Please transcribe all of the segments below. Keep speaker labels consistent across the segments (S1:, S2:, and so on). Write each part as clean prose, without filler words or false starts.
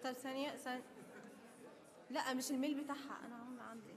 S1: طب ثانية لا مش الميل بتاعها، انا عندي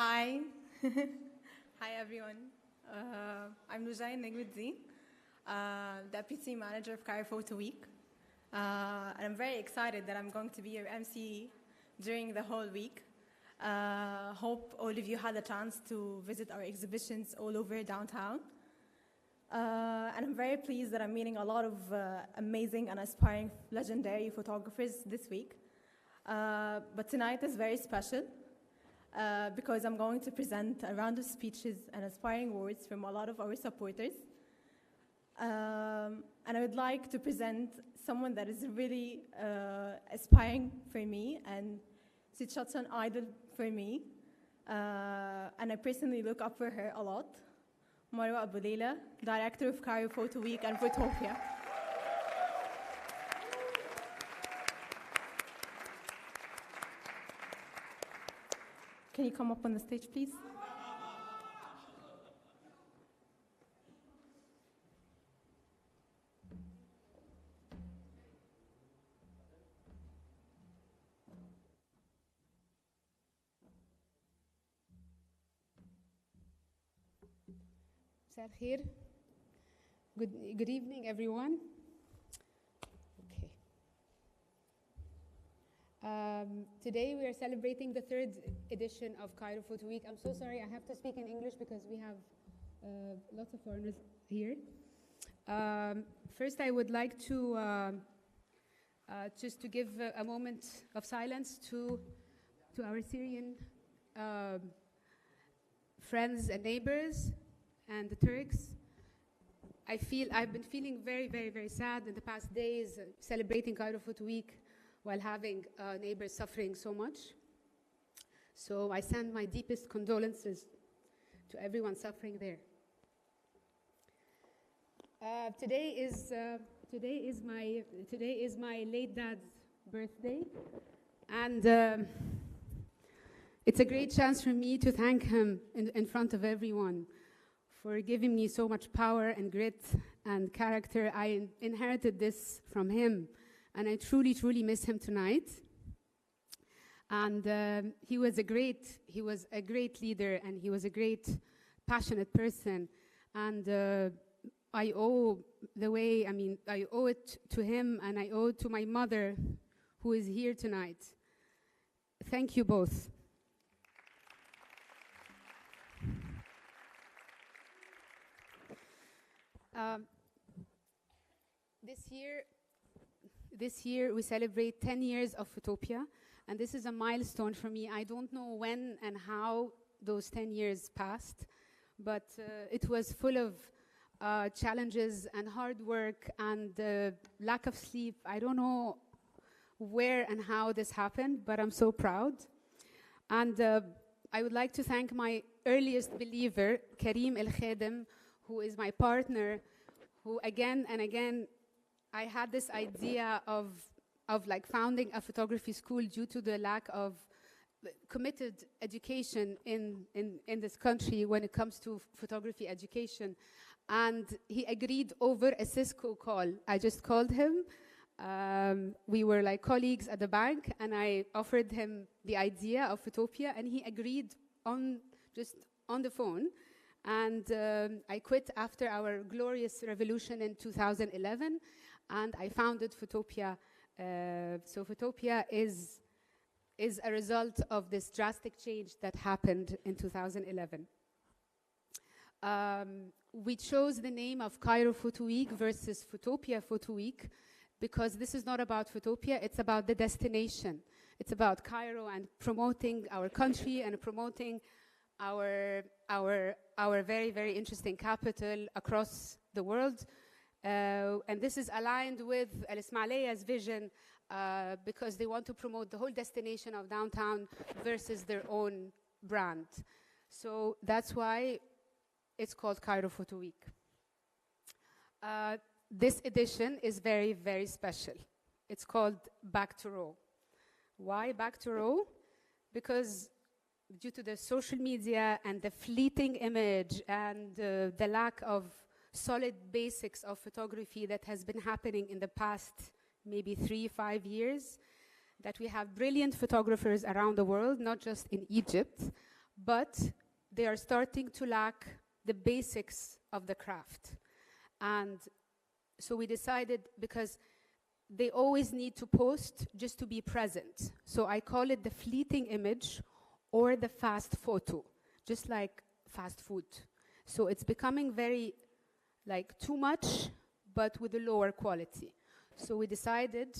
S1: Hi. Hi, everyone. I'm Nujain Negmuddin, Deputy Manager of Cairo Photo Week. And I'm very excited that I'm going to be your MC during the whole week. Hope all of you had a chance to visit our exhibitions all over downtown. And I'm very pleased that I'm meeting a lot of amazing and aspiring legendary photographers this week. But tonight is very special because I'm going to present a round of speeches and aspiring words from a lot of our supporters. And I would like to present someone that is really aspiring for me, and she's such an idol for me. And I personally look up for her a lot. Marwa Abu Leila, Director of Cairo Photo Week and Photopia. Can you come up on the stage, please?
S2: Good evening, everyone. Okay. Today we are celebrating the 3rd edition of Cairo Photo Week. I'm so sorry, I have to speak in English because we have lots of foreigners here. First, I would like to just to give a moment of silence to our Syrian friends and neighbors and the Turks. I've been feeling very, very, very sad in the past days celebrating Cairo Photo Week while having neighbors suffering so much. So I send my deepest condolences to everyone suffering there. Today is my late dad's birthday, and it's a great chance for me to thank him in front of everyone for giving me so much power and grit and character. I inherited this from him, and I truly, truly miss him tonight. And he was a great leader, and he was a great, passionate person. And I owe it to him, and I owe it to my mother, who is here tonight. Thank you both. This year we celebrate 10 years of Photopia, and this is a milestone for me. I don't know when and how those 10 years passed, but it was full of challenges and hard work and lack of sleep. I don't know where and how this happened, but I'm so proud. And I would like to thank my earliest believer, Karim El Khadem, who is my partner, who again and again, I had this idea of like founding a photography school due to the lack of committed education in this country when it comes to photography education. And he agreed over a Cisco call. I just called him. We were like colleagues at the bank, and I offered him the idea of Photopia, and he agreed just on the phone. And I quit after our glorious revolution in 2011, and I founded Photopia. So Photopia is a result of this drastic change that happened in 2011. We chose the name of Cairo Photo Week versus Photopia Photo Week because this is not about Photopia, it's about the destination. It's about Cairo and promoting our country and promoting our very, very interesting capital across the world. And this is aligned with Al Ismailiya's vision because they want to promote the whole destination of downtown versus their own brand. So that's why it's called Cairo Photo Week. This edition is very, very special. It's called Back to Raw. Why Back to Raw? Because due to the social media and the fleeting image and the lack of solid basics of photography that has been happening in the past maybe 3-5 years, that we have brilliant photographers around the world, not just in Egypt, but they are starting to lack the basics of the craft. And so we decided, because they always need to post just to be present. So I call it the fleeting image or the fast photo, just like fast food. So it's becoming very, like, too much, but with a lower quality. So we decided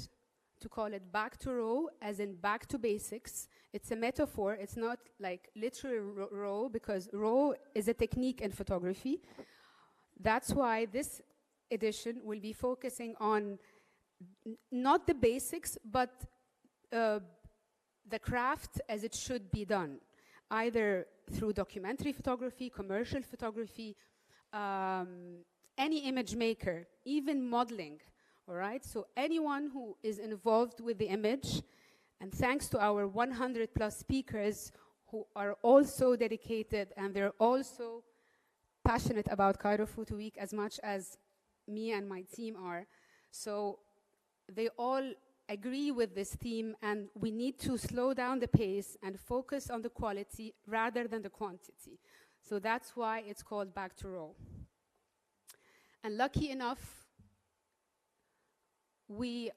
S2: to call it back to raw, as in back to basics. It's a metaphor. It's not like literally raw, because raw is a technique in photography. That's why this edition will be focusing on not the basics, but the craft as it should be done, either through documentary photography, commercial photography, any image maker, even modeling, all right? So anyone who is involved with the image, and thanks to our 100 plus speakers who are also dedicated, and they're also passionate about Cairo Photo Week as much as me and my team are. So they all agree with this theme, and we need to slow down the pace and focus on the quality rather than the quantity. So that's why it's called Back to Raw. And lucky enough, we,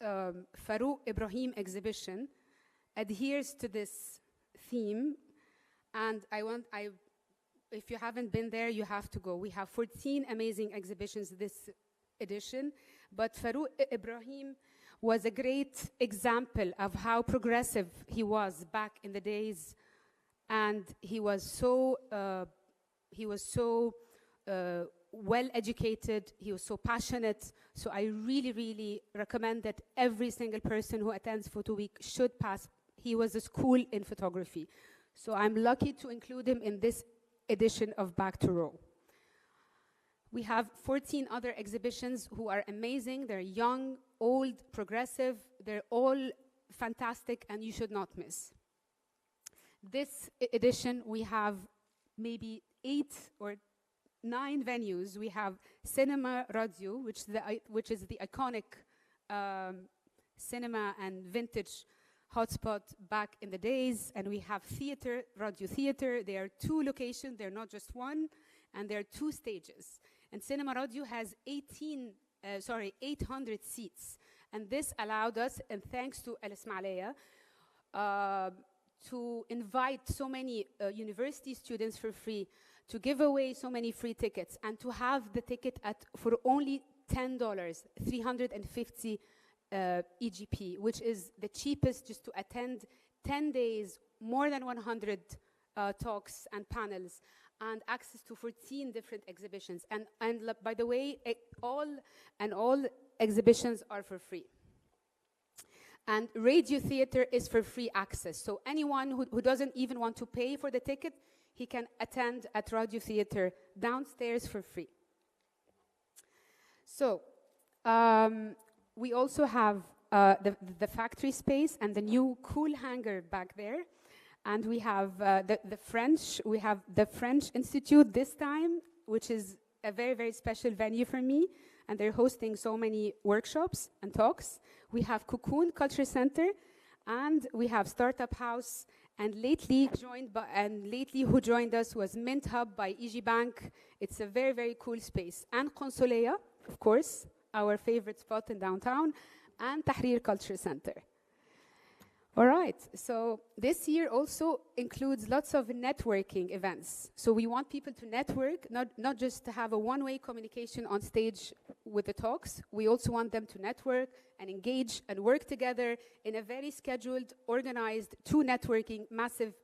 S2: Farouk Ibrahim exhibition adheres to this theme, and if you haven't been there, you have to go. We have 14 amazing exhibitions this edition, but Farouk Ibrahim was a great example of how progressive he was back in the days, and he was so well educated, he was so passionate. So I really, really recommend that every single person who attends Photo Week should pass. He was a school in photography. So I'm lucky to include him in this edition of Back to Raw. We have 14 other exhibitions who are amazing. They're young, old, progressive. They're all fantastic, and you should not miss. This edition, we have maybe 8 or 9 venues. We have Cinema Radio, which is the iconic cinema and vintage hotspot back in the days. And we have theater, Radio Theater. There are 2 locations. They're not just one. And there are 2 stages. And Cinema Radio has 800 seats. And this allowed us, and thanks to Al Ismailia, to invite so many university students for free, to give away so many free tickets, and to have the ticket for only $10, 350 EGP, which is the cheapest just to attend 10 days, more than 100 talks and panels, and access to 14 different exhibitions. And by the way, all exhibitions are for free. And Radio Theater is for free access. So anyone who doesn't even want to pay for the ticket, he can attend at Radio Theater downstairs for free. So we also have the factory space and the new cool hangar back there. And we have the French Institute this time, which is a very, very special venue for me. And they're hosting so many workshops and talks. We have Cocoon Culture Center, and we have Startup House. And lately who joined us was Mint Hub by EG Bank. It's a very, very cool space. And Consolea, of course, our favorite spot in downtown, and Tahrir Culture Center. All right, so this year also includes lots of networking events. So we want people to network, not just to have a one-way communication on stage with the talks. We also want them to network and engage and work together in a very scheduled, organized, 2 networking massive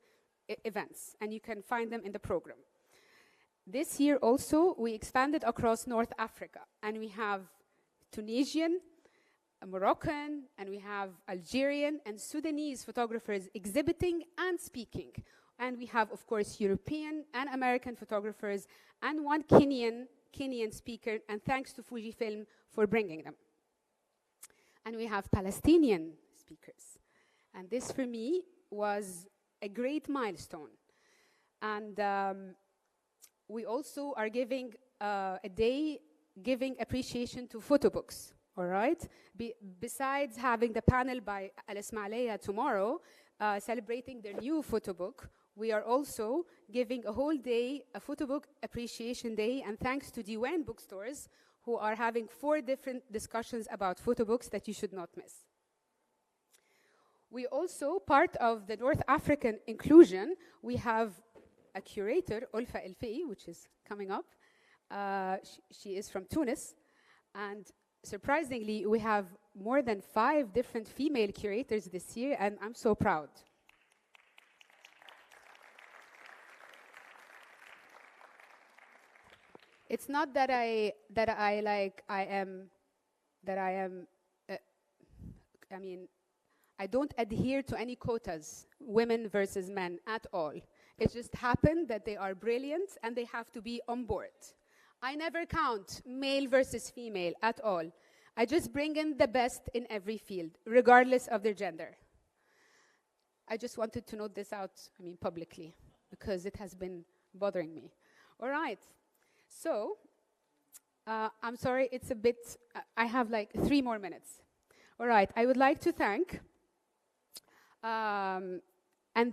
S2: events. And you can find them in the program. This year also, we expanded across North Africa. And we have Tunisian, Moroccan, and we have Algerian and Sudanese photographers exhibiting and speaking. And we have, of course, European and American photographers and 1 Kenyan speaker, and thanks to Fujifilm for bringing them. And we have Palestinian speakers. And this, for me, was a great milestone. And we also are giving a day giving appreciation to photo books. All right. Besides having the panel by Al Ismailia tomorrow, celebrating their new photo book, we are also giving a whole day, a photo book appreciation day, and thanks to Diwan bookstores, who are having 4 different discussions about photo books that you should not miss. We also, part of the North African inclusion, we have a curator, Ulfa El-Fei, which is coming up. She is from Tunis, and surprisingly, we have more than 5 different female curators this year, and I'm so proud. It's not that I don't adhere to any quotas, women versus men at all. It just happened that they are brilliant and they have to be on board. I never count male versus female at all. I just bring in the best in every field, regardless of their gender. I just wanted to note this out, publicly, because it has been bothering me. All right. So, I'm sorry, it's a bit, I have like 3 more minutes. All right, I would like to thank, and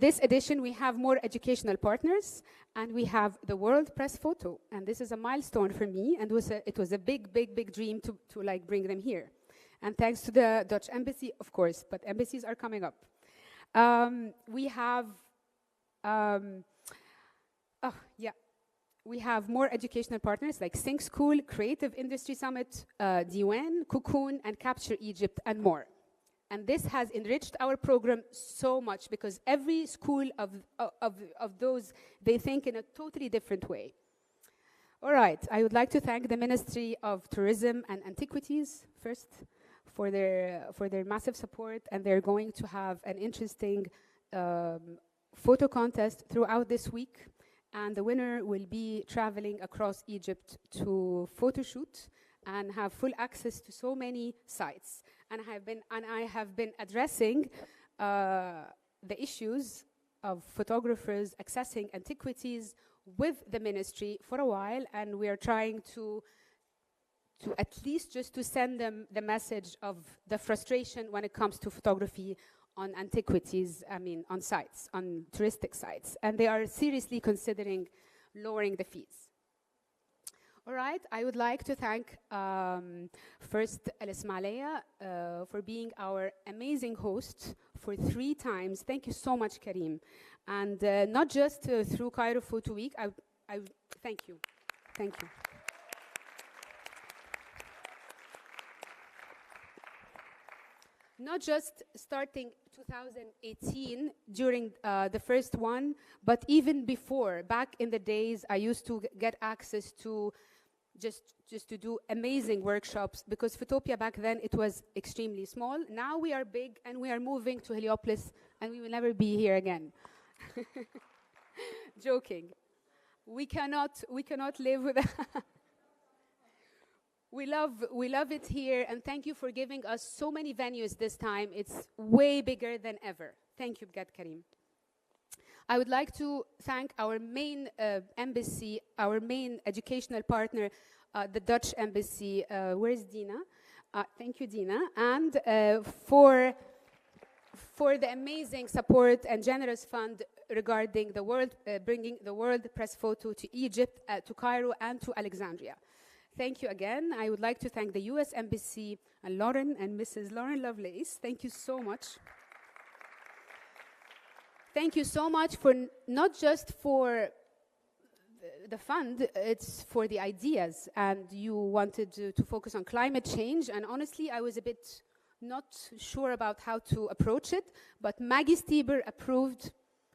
S2: this edition we have more educational partners, and we have the World Press Photo, and this is a milestone for me, and it was a big, big, big dream to like bring them here. And thanks to the Dutch embassy, of course, but embassies are coming up. We have, we have more educational partners like Think School, Creative Industry Summit, Diwan, Cocoon, and Capture Egypt, and more. And this has enriched our program so much because every school of those, they think in a totally different way. All right, I would like to thank the Ministry of Tourism and Antiquities first for their massive support, and they're going to have an interesting photo contest throughout this week. And the winner will be traveling across Egypt to photo shoot and have full access to so many sites. And I have been addressing the issues of photographers accessing antiquities with the ministry for a while, and we are trying to at least just to send them the message of the frustration when it comes to photography on antiquities, on sites, on touristic sites. And they are seriously considering lowering the fees. All right, I would like to thank first Al Ismailia for being our amazing host for 3 times. Thank you so much, Karim. And not just through Cairo Photo Week, I thank you. Thank you. Not just starting 2018 during the first one, but even before. Back in the days, I used to get access to just to do amazing workshops, because Photopia back then, it was extremely small. Now we are big and we are moving to Heliopolis and we will never be here again. Joking. We cannot live with We love it here, and thank you for giving us so many venues this time. It's way bigger than ever. Thank you, Bgad Karim. I would like to thank our main embassy, our main educational partner, the Dutch embassy. Where's Dina? Thank you, Dina. And for the amazing support and generous fund regarding the world, bringing the World Press Photo to Egypt, to Cairo, and to Alexandria. Thank you again. I would like to thank the U.S. Embassy and Lauren and Mrs. Lauren Lovelace. Thank you so much. Thank you so much for not just for the fund, it's for the ideas. And you wanted to focus on climate change. And honestly, I was a bit not sure about how to approach it. But Maggie Stieber approved,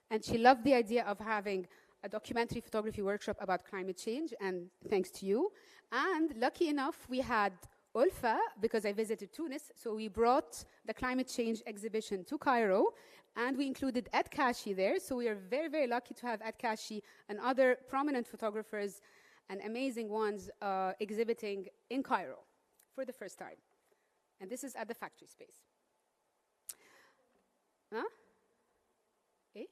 S2: and she loved the idea of having a documentary photography workshop about climate change, and thanks to you. And lucky enough, we had Ulfa, because I visited Tunis, so we brought the climate change exhibition to Cairo, and we included Ed Kashi there, so we are very, very lucky to have Ed Kashi and other prominent photographers and amazing ones exhibiting in Cairo for the first time. And this is at the factory space. Huh? Eh?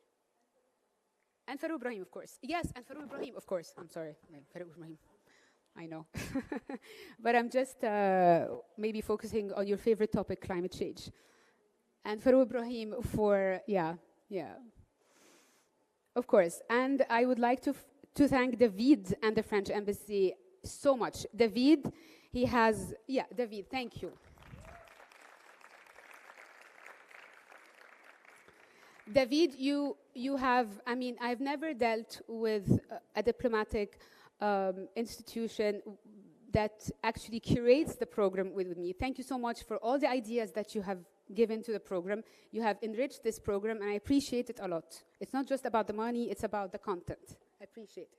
S2: And Farouk Ibrahim, of course. Yes, and Farouk Ibrahim, of course. I'm sorry, Farouk Ibrahim. I know. But I'm just maybe focusing on your favorite topic, climate change. And Farouk Ibrahim for, Yeah. Of course. And I would like to thank David and the French Embassy so much. David, he has, yeah, David, thank you. David, you have, I mean, I've never dealt with a diplomatic institution that actually curates the program with me. Thank you so much for all the ideas that you have given to the program. You have enriched this program, and I appreciate it a lot. It's not just about the money, it's about the content. I appreciate it.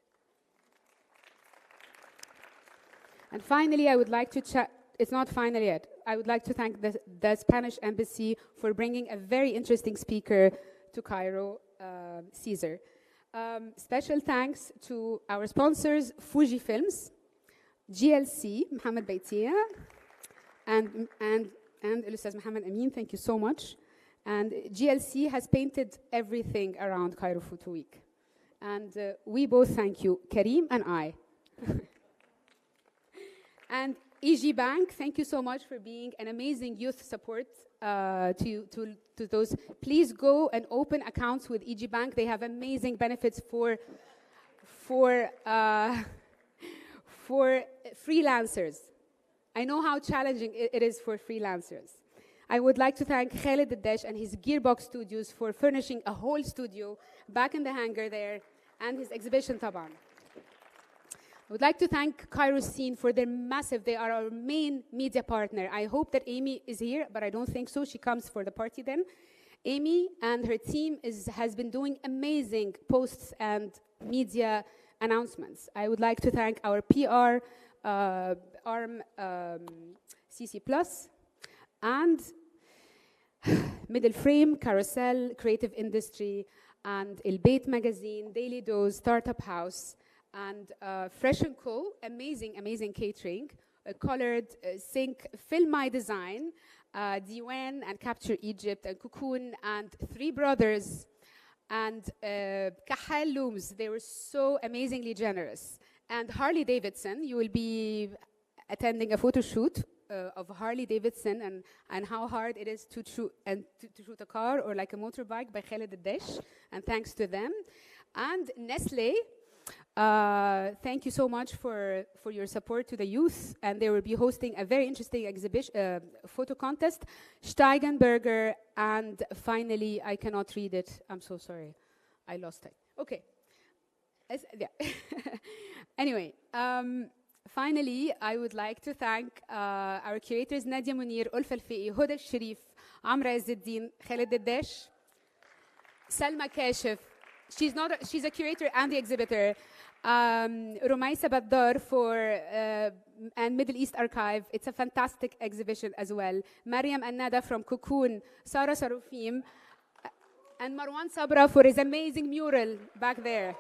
S2: And finally, I would like to it's not final yet. I would like to thank the Spanish Embassy for bringing a very interesting speaker to Cairo, Caesar. Special thanks to our sponsors, Fuji Films, GLC, Mohamed Baitia, and Ustaz Mohamed Amin, thank you so much. And GLC has painted everything around Cairo Photo Week. And we both thank you, Karim and I. And EG Bank, thank you so much for being an amazing youth support to those. Please go and open accounts with EG Bank. They have amazing benefits for freelancers. I know how challenging it is for freelancers. I would like to thank Khaled Dadesh and his Gearbox Studios for furnishing a whole studio back in the hangar there, and his exhibition taban. I would like to thank Cairo Scene for their massive, they are our main media partner. I hope that Amy is here, but I don't think so. She comes for the party then. Amy and her team has been doing amazing posts and media announcements. I would like to thank our PR arm, CC Plus, and Middle Frame, Carousel, Creative Industry, and El Bait Magazine, Daily Dose, Startup House, and Fresh & Co., amazing catering, Colored, Sync, Film My Design, Diwan and Capture Egypt, and Cocoon, and Three Brothers, and Kahal Looms. They were so amazingly generous. And Harley Davidson, you will be attending a photo shoot of Harley Davidson and how hard it is to shoot a car or like a motorbike by Khaled Dadesh, and thanks to them. And Nestle, thank you so much for your support to the youth, and they will be hosting a very interesting exhibition, photo contest, Steigenberger, and finally, I cannot read it. I'm so sorry. I lost it. Okay. Yeah. Anyway, finally, I would like to thank our curators, Nadia Munir, Ulfa Al-Fiqi, Huda Sharif, Amra Izzeddin, Khaled Dadesh, Salma Kashif. She's a curator and the exhibitor. Rumaisa Baddar and Middle East Archive. It's a fantastic exhibition as well. Mariam Annada from Cocoon, Sarah Sarufim, and Marwan Sabra for his amazing mural back there.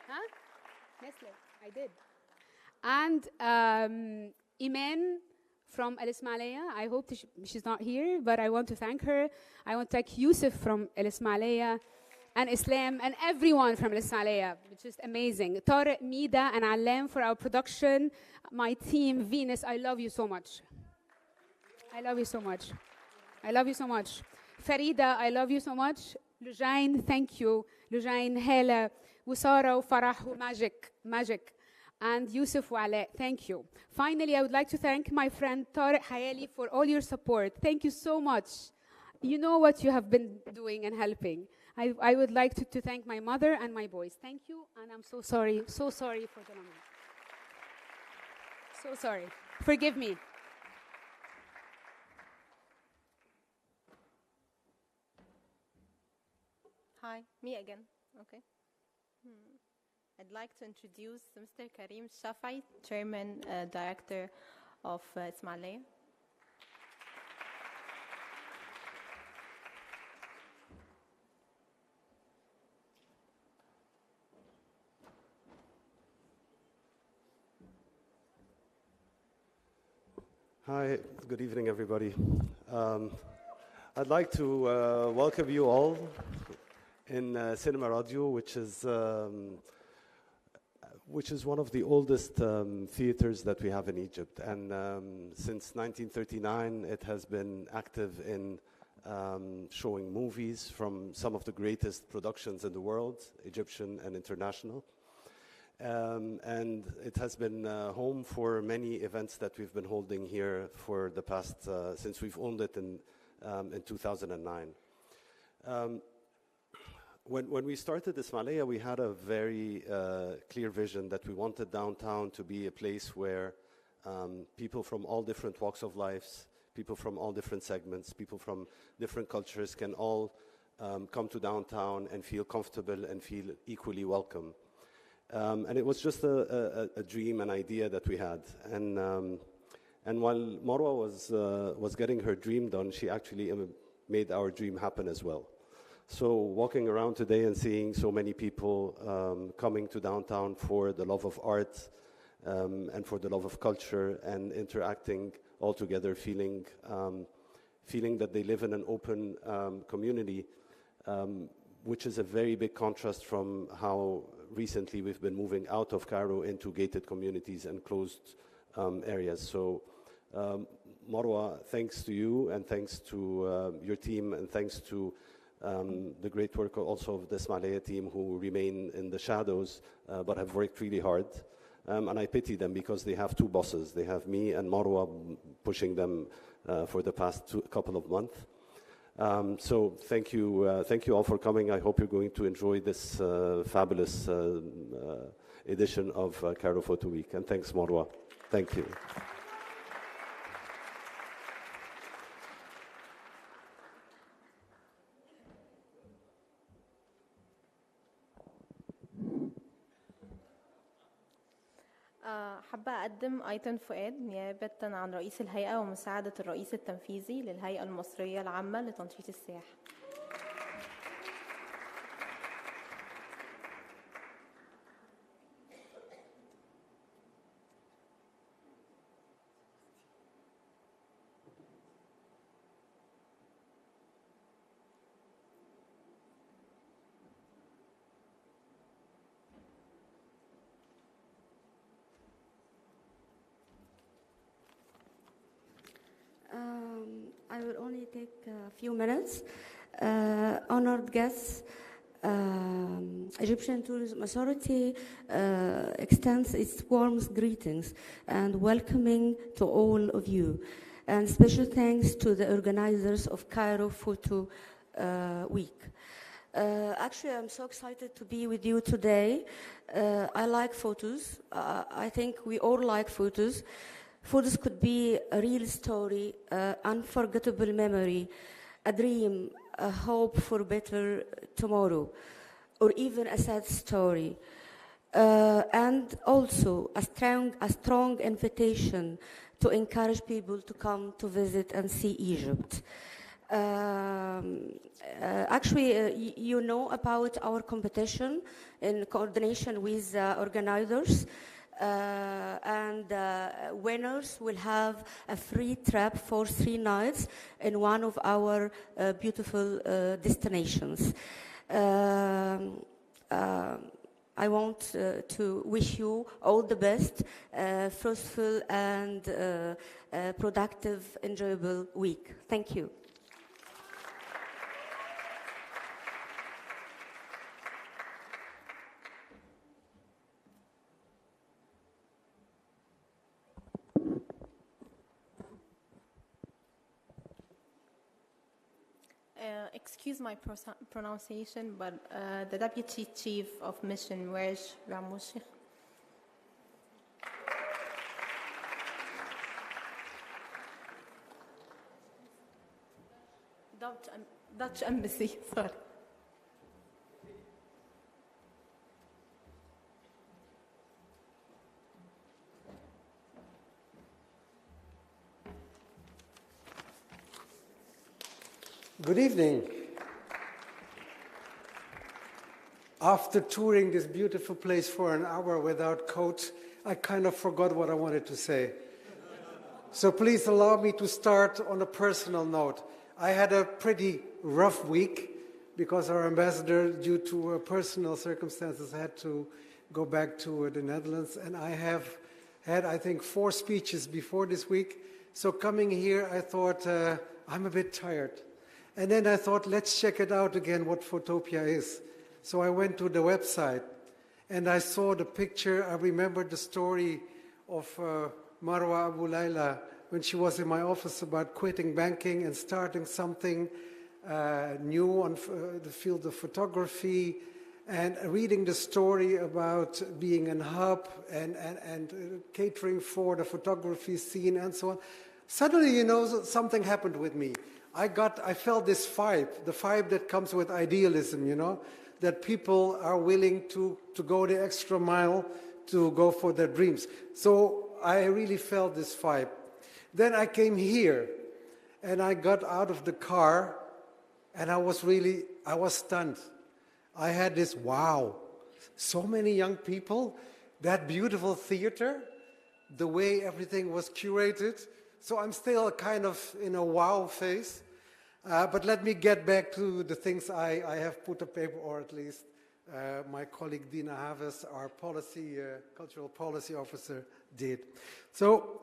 S2: Huh? Nestle, I did. And Iman from Al Ismailia. I hope she's not here, but I want to thank her. I want to thank Yusuf from Al Ismailia, and Islam, and everyone from Al Ismailia, which is amazing. Tariq, Mida, and Alam for our production. My team, Venus, I love you so much. I love you so much. I love you so much. Farida, I love you so much. Lujain, thank you. Lujain, Hela, Wusara, Farah, Magic. And Yusuf Wale, thank you. Finally, I would like to thank my friend Tariq Hayali for all your support. Thank you so much. You know what you have been doing and helping. I would like to thank my mother and my boys. Thank you, and I'm so sorry for the number. So sorry. Forgive me.
S1: Hi, me again. Okay. I'd like to introduce Mr. Karim Shafai, Chairman, Director of Ismailia.
S3: Hi, good evening, everybody. I'd like to welcome you all in Cinema Radio, which is one of the oldest theaters that we have in Egypt. And since 1939, it has been active in showing movies from some of the greatest productions in the world, Egyptian and international. And it has been home for many events that we've been holding here for the past, since we've owned it in 2009. When we started Ismailia, we had a very clear vision that we wanted downtown to be a place where people from all different walks of life, people from all different segments, people from different cultures can all come to downtown and feel comfortable and feel equally welcome. And it was just a dream, an idea that we had. And while Marwa was getting her dream done, she actually made our dream happen as well. So walking around today and seeing so many people coming to downtown for the love of art and for the love of culture and interacting all together, feeling that they live in an open community, which is a very big contrast from how recently we've been moving out of Cairo into gated communities and closed areas. So Marwa, thanks to you and thanks to your team and thanks to the great work also of the Ismailia team who remain in the shadows but have worked really hard. And I pity them because they have two bosses. They have me and Marwa pushing them for the past couple of months. So thank you all for coming. I hope you're going to enjoy this fabulous edition of Cairo Photo Week. And thanks, Marwa. Thank you.
S1: حابة أقدم أيتن فؤاد نيابة عن رئيس الهيئة ومساعدة الرئيس التنفيذي للهيئة المصرية العامة لتنشيط السياحة.
S4: I will only take a few minutes. Honored guests, Egyptian Tourism Authority extends its warmest greetings and welcoming to all of you. And special thanks to the organizers of Cairo Photo Week. Actually, I'm so excited to be with you today. I like photos. I think we all like photos. Photos could be a real story, unforgettable memory, a dream, a hope for better tomorrow, or even a sad story. And also a strong invitation to encourage people to come to visit and see Egypt. Actually, you know about our competition in coordination with organizers. And winners will have a free trip for 3 nights in one of our beautiful destinations. I want to wish you all the best, fruitful and productive, enjoyable week. Thank you.
S1: Excuse my pronunciation, but the Deputy Chief of Mission, where is Ramoshi? Dutch Embassy, sorry.
S5: Good evening. After touring this beautiful place for an hour without coat, I kind of forgot what I wanted to say. So please allow me to start on a personal note. I had a pretty rough week because our ambassador, due to personal circumstances, had to go back to the Netherlands. And I have had, I think, 4 speeches before this week. So coming here, I thought, I'm a bit tired. And then I thought, let's check it out again, what Photopia is. So I went to the website, and I saw the picture. I remembered the story of Marwa Abu Layla when she was in my office about quitting banking and starting something new on the field of photography, and reading the story about being a hub and catering for the photography scene and so on. Suddenly, you know, something happened with me. I felt this vibe, the vibe that comes with idealism, you know, that people are willing to go the extra mile to go for their dreams. So I really felt this vibe. Then I came here, and I got out of the car, and I was stunned. I had this, wow, so many young people, that beautiful theater, the way everything was curated. So I'm still kind of in a wow phase. But let me get back to the things I have put on paper, or at least my colleague Dina Havas, our cultural policy officer, did. So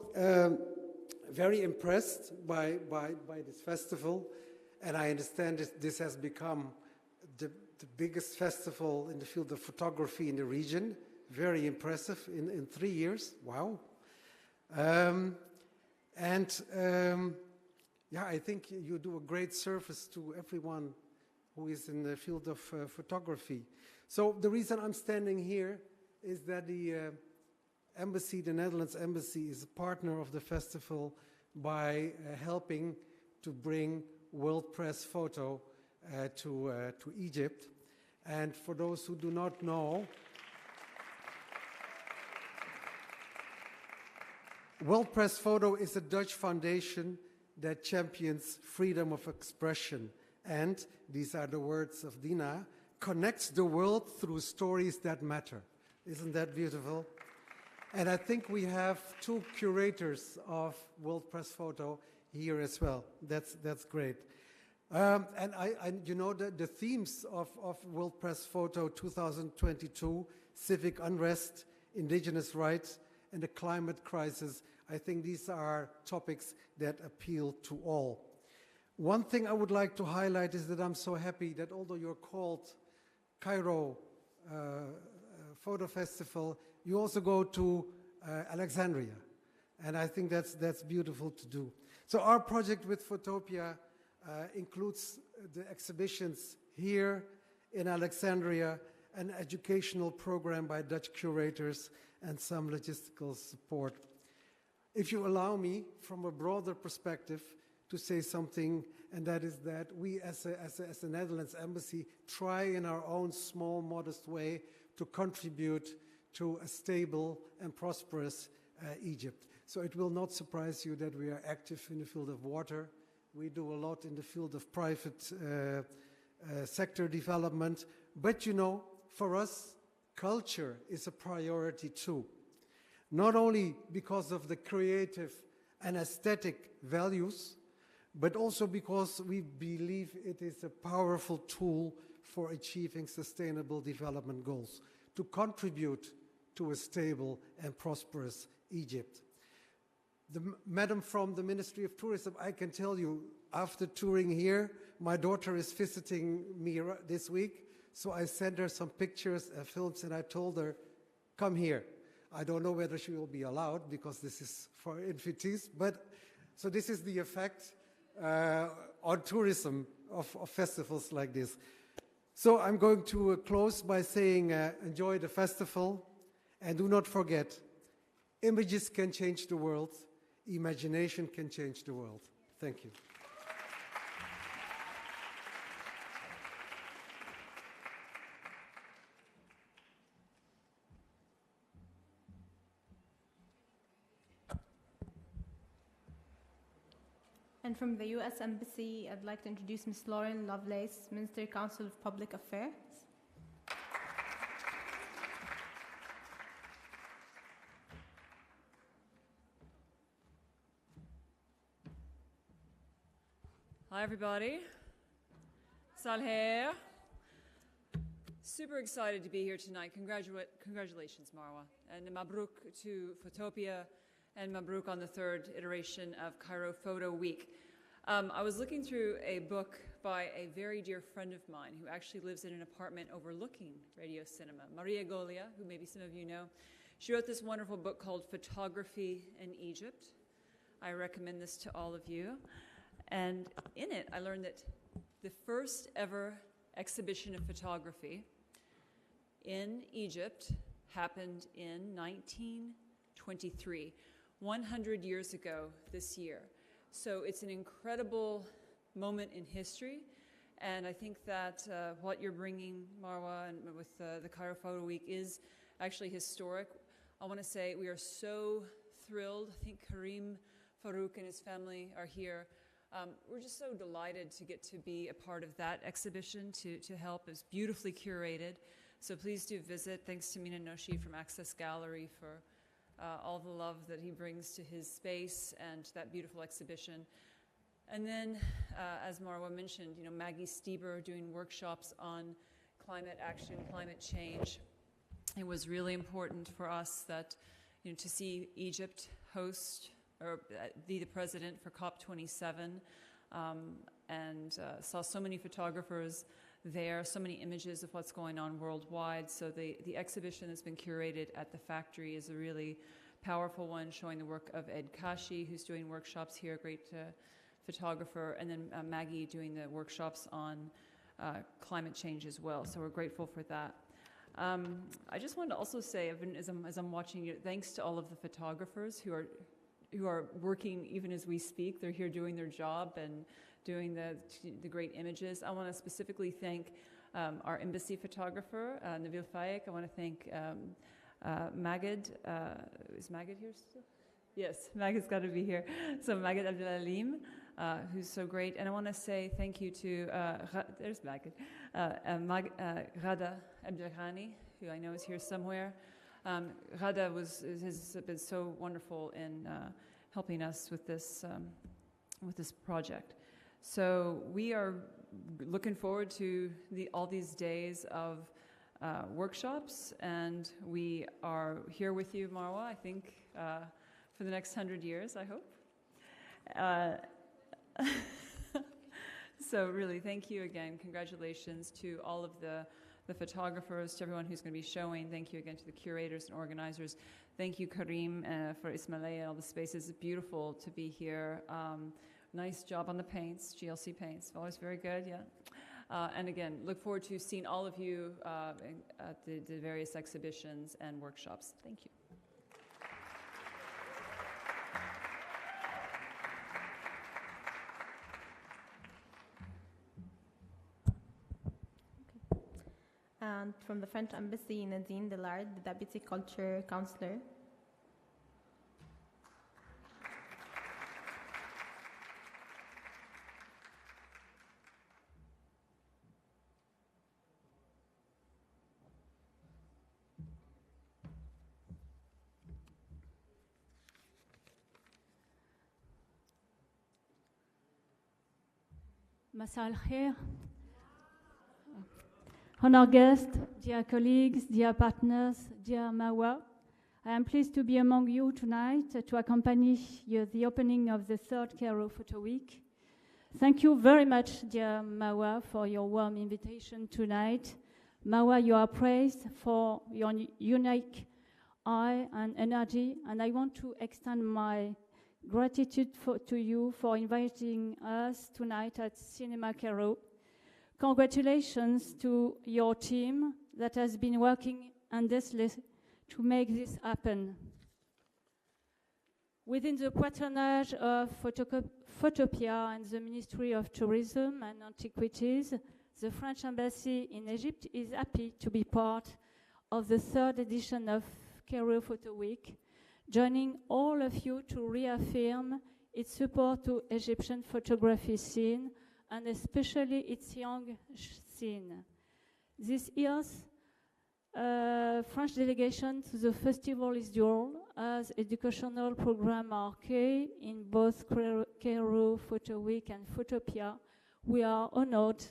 S5: very impressed by this festival. And I understand this has become the biggest festival in the field of photography in the region. Very impressive in 3 years. Wow. Yeah, I think you do a great service to everyone who is in the field of photography. So the reason I'm standing here is that the embassy, the Netherlands embassy, is a partner of the festival by helping to bring World Press Photo to Egypt. And for those who do not know, World Press Photo is a Dutch foundation that champions freedom of expression and, these are the words of Dina, connects the world through stories that matter. Isn't that beautiful? And I think we have 2 curators of World Press Photo here as well. That's great. And you know, the themes of World Press Photo 2022, civic unrest, indigenous rights, and the climate crisis, I think these are topics that appeal to all. One thing I would like to highlight is that I'm so happy that although you're called Cairo Photo Festival, you also go to Alexandria. And I think that's beautiful to do. So our project with Photopia includes the exhibitions here in Alexandria, an educational program by Dutch curators, and some logistical support. If you allow me, from a broader perspective, to say something, and that is that we as a Netherlands embassy try in our own small, modest way to contribute to a stable and prosperous Egypt. So it will not surprise you that we are active in the field of water. We do a lot in the field of private sector development. But you know, for us, culture is a priority too. Not only because of the creative and aesthetic values, but also because we believe it is a powerful tool for achieving sustainable development goals, to contribute to a stable and prosperous Egypt. Madam from the Ministry of Tourism, I can tell you, after touring here, my daughter is visiting me this week, so I sent her some pictures and films, and I told her, come here. I don't know whether she will be allowed, because this is for invitees, but so this is the effect on tourism of festivals like this. So I'm going to close by saying enjoy the festival, and do not forget, images can change the world, imagination can change the world. Thank you.
S1: And from the U.S. Embassy, I'd like to introduce Ms. Lauren Lovelace, Minister, Council of Public Affairs.
S6: Hi, everybody. Salher. Super excited to be here tonight. Congratulations, Marwa. And Mabruk to Photopia, and Mabruk on the 3rd iteration of Cairo Photo Week. I was looking through a book by a very dear friend of mine who actually lives in an apartment overlooking Radio Cinema, Maria Golia, who maybe some of you know. She wrote this wonderful book called Photography in Egypt. I recommend this to all of you. And in it, I learned that the first ever exhibition of photography in Egypt happened in 1923, 100 years ago this year. So it's an incredible moment in history, and I think that what you're bringing, Marwa, and with the Cairo Photo Week is actually historic. I want to say we are so thrilled. I think Karim Farouk and his family are here. We're just so delighted to get to be a part of that exhibition, to help. It's beautifully curated, so please do visit. Thanks to Mina Noshi from Access Gallery for all the love that he brings to his space and that beautiful exhibition. And then, as Marwa mentioned, Maggie Stieber doing workshops on climate action, climate change. It was really important for us that, to see Egypt host or be the president for COP27, and saw so many photographers there, so many images of what's going on worldwide. So the exhibition that's been curated at the factory is a really powerful one, showing the work of Ed Kashi, who's doing workshops here, a great photographer, and then Maggie doing the workshops on climate change as well. So we're grateful for that. I just wanted to also say, as I'm watching it, thanks to all of the photographers who are working even as we speak. They're here doing their job and doing the great images. I want to specifically thank our embassy photographer, Nabil Fayek. I want to thank Magid. Is Magid here still? Yes, Magid's got to be here. So Magid Abdelalim, who's so great. And I want to say thank you to, there's Magid, Ghada Abdelghani, who I know is here somewhere. Ghada has been so wonderful in helping us with this project. So we are looking forward to all these days of workshops, and we are here with you, Marwa, I think, for the next 100 years, I hope. So really, thank you again. Congratulations to all of the photographers, to everyone who's going to be showing. Thank you again to the curators and organizers. Thank you, Karim, for Ismailaya, all the spaces. It's beautiful to be here. Nice job on the paints, GLC paints. Always very good, yeah. And again, look forward to seeing all of you at the various exhibitions and workshops. Thank you.
S1: And from the French Embassy, Nadine Delard, the Deputy Culture Counselor.
S7: Masal Khair. Honored guests, dear colleagues, dear partners, dear Marwa, I am pleased to be among you tonight to accompany the opening of the third Cairo Photo Week. Thank you very much, dear Marwa, for your warm invitation tonight. Marwa, you are praised for your unique eye and energy, and I want to extend my gratitude to you for inviting us tonight at Cinema Cairo. Congratulations to your team that has been working endlessly to make this happen. Within the patronage of Photopia and the Ministry of Tourism and Antiquities, the French Embassy in Egypt is happy to be part of the third edition of Cairo Photo Week, joining all of you to reaffirm its support to Egyptian photography scene and especially its young scene. This year's French delegation to the festival is dual, as educational programs are key in both Cairo Photo Week and Photopia. We are honored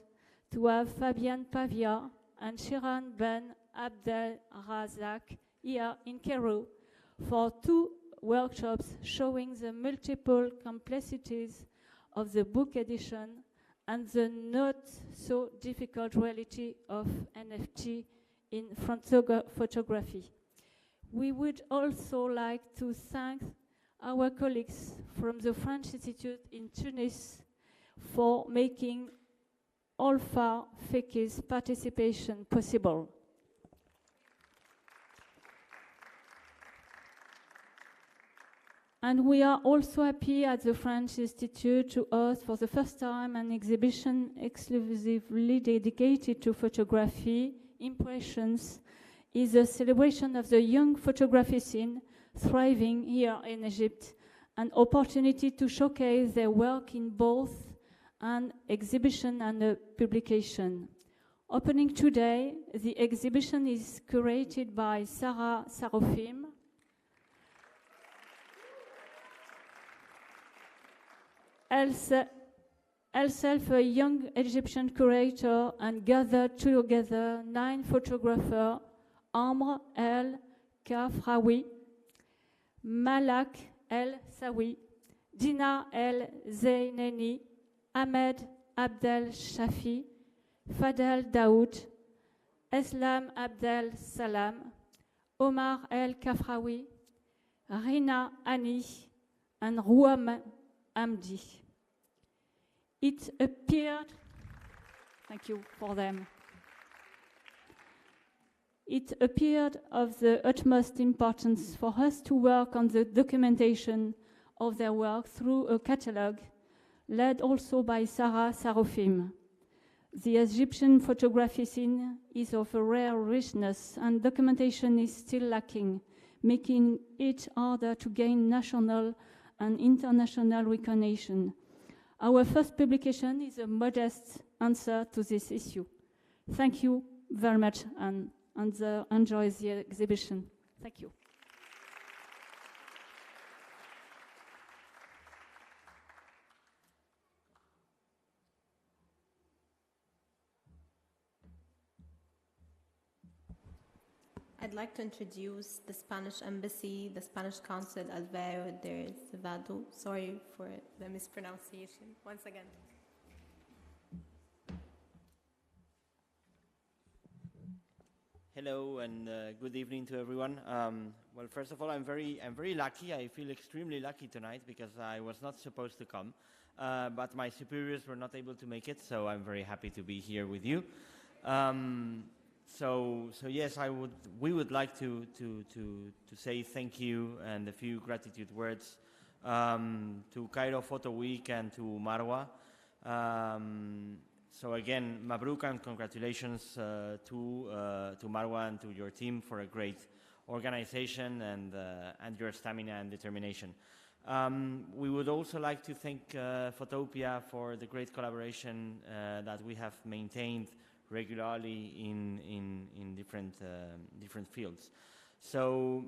S7: to have Fabienne Pavia and Shiran Ben Abdel Razak here in Cairo for 2 workshops showing the multiple complexities of the book edition and the not so difficult reality of NFT in photography. We would also like to thank our colleagues from the French Institute in Tunis for making Alpha Feki's participation possible. And we are also happy at the French Institute to host for the first time an exhibition exclusively dedicated to photography. Impressions is a celebration of the young photography scene thriving here in Egypt, an opportunity to showcase their work in both an exhibition and a publication. Opening today, the exhibition is curated by Sarah Sarofim, herself a young Egyptian curator, and gathered together 9 photographers: Amr El Kafraoui, Malak El Sawi, Dina El Zeyneni, Ahmed Abdel Shafi, Fadel Daoud, Eslam Abdel Salam, Omar El Kafraoui, Rina Ani, and Rouam Amdi. It appeared, thank you for them. It appeared of the utmost importance for us to work on the documentation of their work through a catalogue led also by Sarah Sarofim. The Egyptian photography scene is of a rare richness, and documentation is still lacking, making it harder to gain national and international recognition. Our first publication is a modest answer to this issue. Thank you very much, and enjoy the exhibition. Thank you.
S1: I'd like to introduce the Spanish Embassy, the Spanish Consul Alvaro de Cevado. Sorry for the mispronunciation. Once again.
S8: Hello and good evening to everyone. Well, first of all, I'm very lucky. I feel extremely lucky tonight because I was not supposed to come, but my superiors were not able to make it, so I'm very happy to be here with you. So yes, we would like to say thank you and a few gratitude words to Cairo Photo Week and to Marwa. So again, Mabruk and congratulations to Marwa and to your team for a great organization and your stamina and determination. We would also like to thank Photopia for the great collaboration that we have maintained regularly in different fields. So,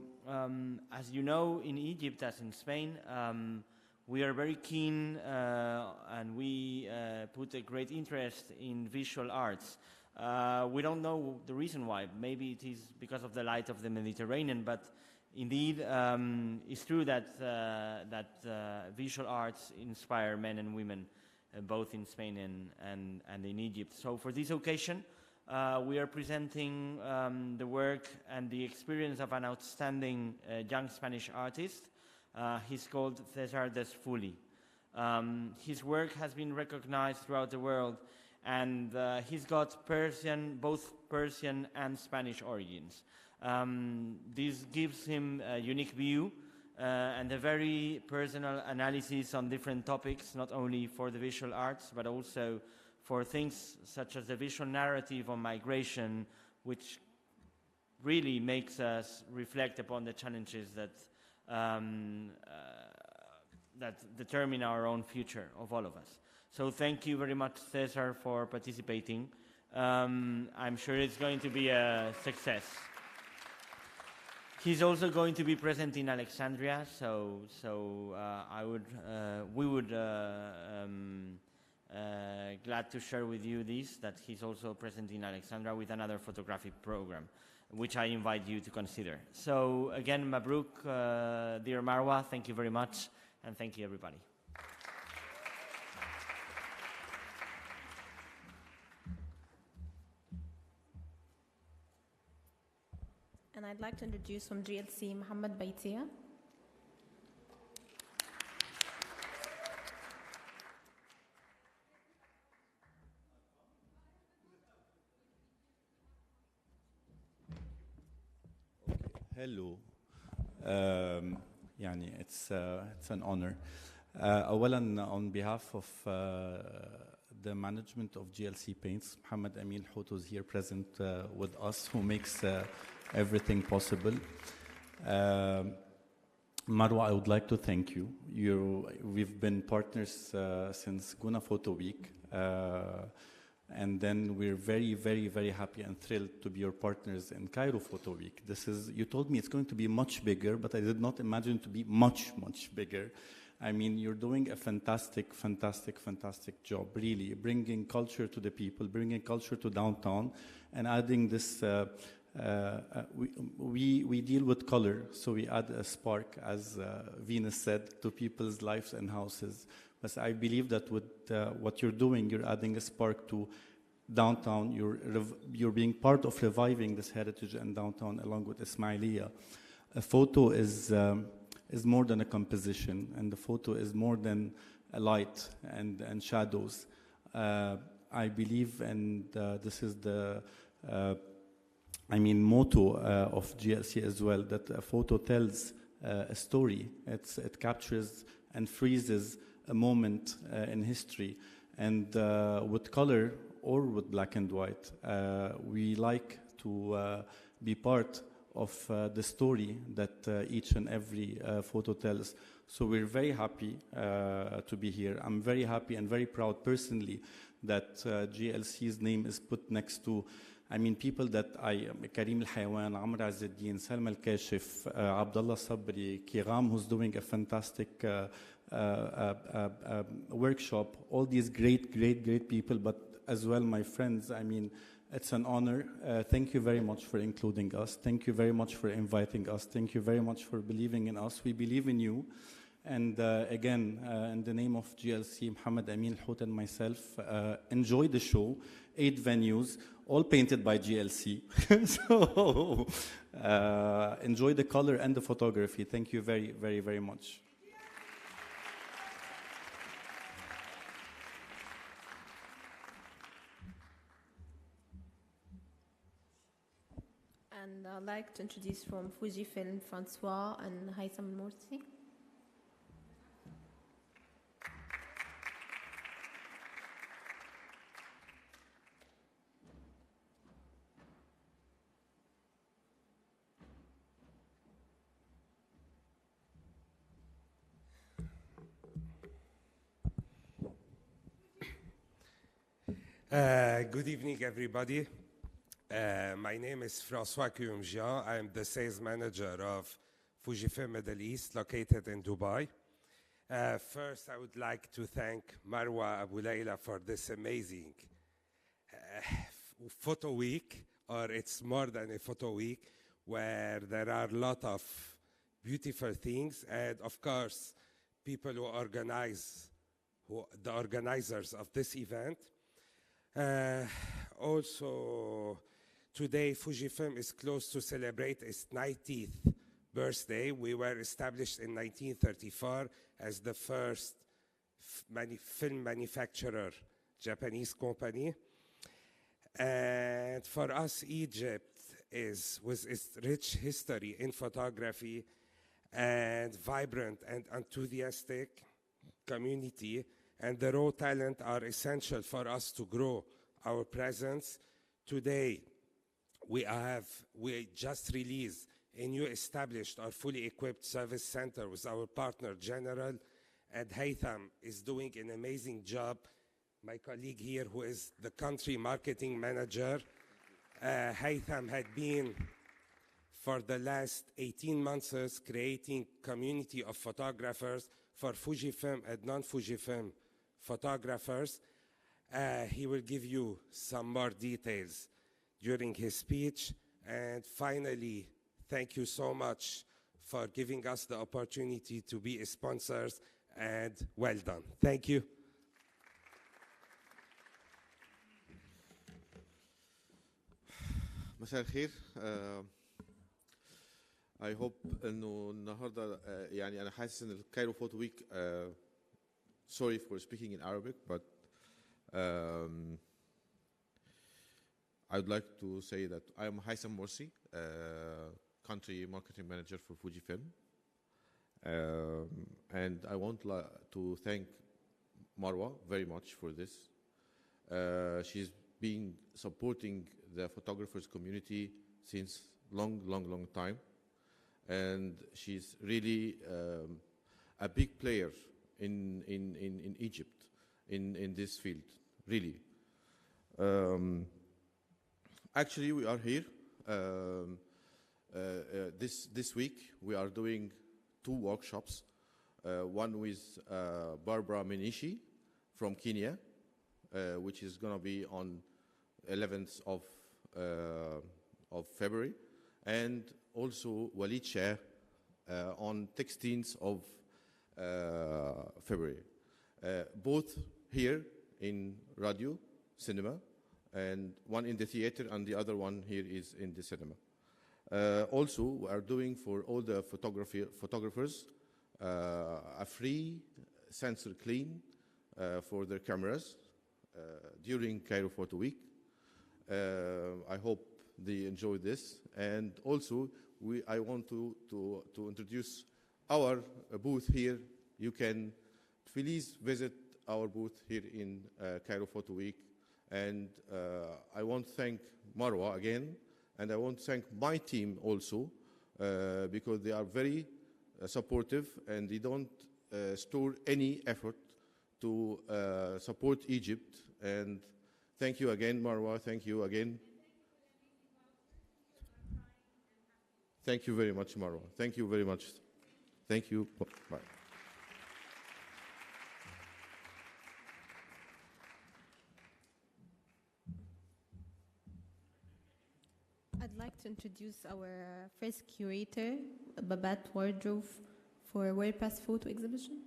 S8: as you know, in Egypt, as in Spain, we are very keen and we put a great interest in visual arts. We don't know the reason why. Maybe it is because of the light of the Mediterranean, but indeed, it's true that visual arts inspire men and women, both in Spain and in Egypt. So for this occasion, we are presenting the work and the experience of an outstanding young Spanish artist. He's called César Desfuli. His work has been recognized throughout the world, and he's got both Persian and Spanish origins. This gives him a unique view and a very personal analysis on different topics, not only for the visual arts, but also for things such as the visual narrative on migration, which really makes us reflect upon the challenges that determine our own future of all of us. So thank you very much, Cesar, for participating. I'm sure it's going to be a success. He's also going to be present in Alexandria, so we would glad to share with you that he's also present in Alexandria with another photographic program, which I invite you to consider. So again, Mabruk, dear Marwa, thank you very much, and thank you, everybody.
S1: I'd like to introduce from GLC, Mohammed Baitia.
S9: Hello. It's an honor. أولاً, on behalf of the management of GLC Paints, Mohammed Amin Hoto is here present with us, who makes everything possible. Marwa, I would like to thank you. We've been partners since Guna Photo Week. And then we're very, very, very happy and thrilled to be your partners in Cairo Photo Week. You told me it's going to be much bigger, but I did not imagine it to be much, much bigger. I mean, you're doing a fantastic, fantastic, fantastic job, really, bringing culture to the people, bringing culture to downtown, and adding this, we deal with color, so we add a spark, as Venus said, to people's lives and houses. But I believe that with what you're doing, you're adding a spark to downtown. You're being part of reviving this heritage in downtown along with Ismailia. A photo is more than a composition, and the photo is more than a light and shadows. I believe, and this is the motto of GLC as well, that a photo tells a story. It captures and freezes a moment in history, and with color or with black and white, we like to be part of the story that each and every photo tells. So we're very happy to be here. I'm very happy and very proud personally that GLC's name is put next to, people that Karim Al-Haywan, Amr Azzeddin, Salma Al-Kashif, Abdullah Sabri, Kiram, who's doing a fantastic workshop, all these great, great, great people, but as well my friends. It's an honor. Thank you very much for including us. Thank you very much for inviting us. Thank you very much for believing in us. We believe in you. And again, in the name of GLC, Mohammed Amin Hout and myself, enjoy the show. 8 venues, all painted by GLC. So enjoy the color and the photography. Thank you very, very, very much.
S1: And I'd like to introduce from Fujifilm, Francois and Haitham Morsi.
S10: Good evening, everybody. My name is François Kouyoumjian. I am the sales manager of Fujifilm Middle East, located in Dubai. First, I would like to thank Marwa Abu Layla for this amazing photo week, or it's more than a photo week, where there are a lot of beautiful things, and of course, people who organize, the organizers of this event. Also, today Fujifilm is close to celebrate its 90th birthday. We were established in 1934 as the first film manufacturer, Japanese company. And for us, Egypt with its rich history in photography and vibrant and enthusiastic community, and the raw talent are essential for us to grow our presence. Today, we just released a new established or fully equipped service center with our partner General, and Haitham is doing an amazing job. My colleague here, who is the country marketing manager, Haitham had been for the last 18 months creating community of photographers for Fujifilm and non-Fujifilm photographers. He will give you some more details during his speech. And finally, thank you so much for giving us the opportunity to be sponsors, and well done. Thank you.
S11: مساء الخير. I hope انه النهارده يعني انا حاسس ان الكايرو فوتو ويك sorry for speaking in Arabic but I would like to say that I am Haitham Morsi, country marketing manager for Fujifilm, and I want to thank Marwa very much for this. She's been supporting the photographers community since long time, and she's really a big player in Egypt in this field, really. Actually, we are here this week. We are doing 2 workshops. One with Barbara Menishi from Kenya, which is going to be on 11th of February, and also Walid Shah on 16th of February. Both here in radio, cinema, and one in the theater, and the other one here is in the cinema. Also, we are doing for all the photographers a free sensor clean for their cameras during Cairo Photo Week. I hope they enjoy this. And also, I want to introduce our booth here. You can please visit our booth here in Cairo Photo Week. And I want to thank Marwa again, and I want to thank my team also, because they are very supportive, and they don't store any effort to support Egypt. And thank you again, Marwa. Thank you again. Thank you very much, Marwa. Thank you very much. Thank you. Bye.
S1: I'd like to introduce our first curator, Babette Wardrobe, for WordPress photo exhibition.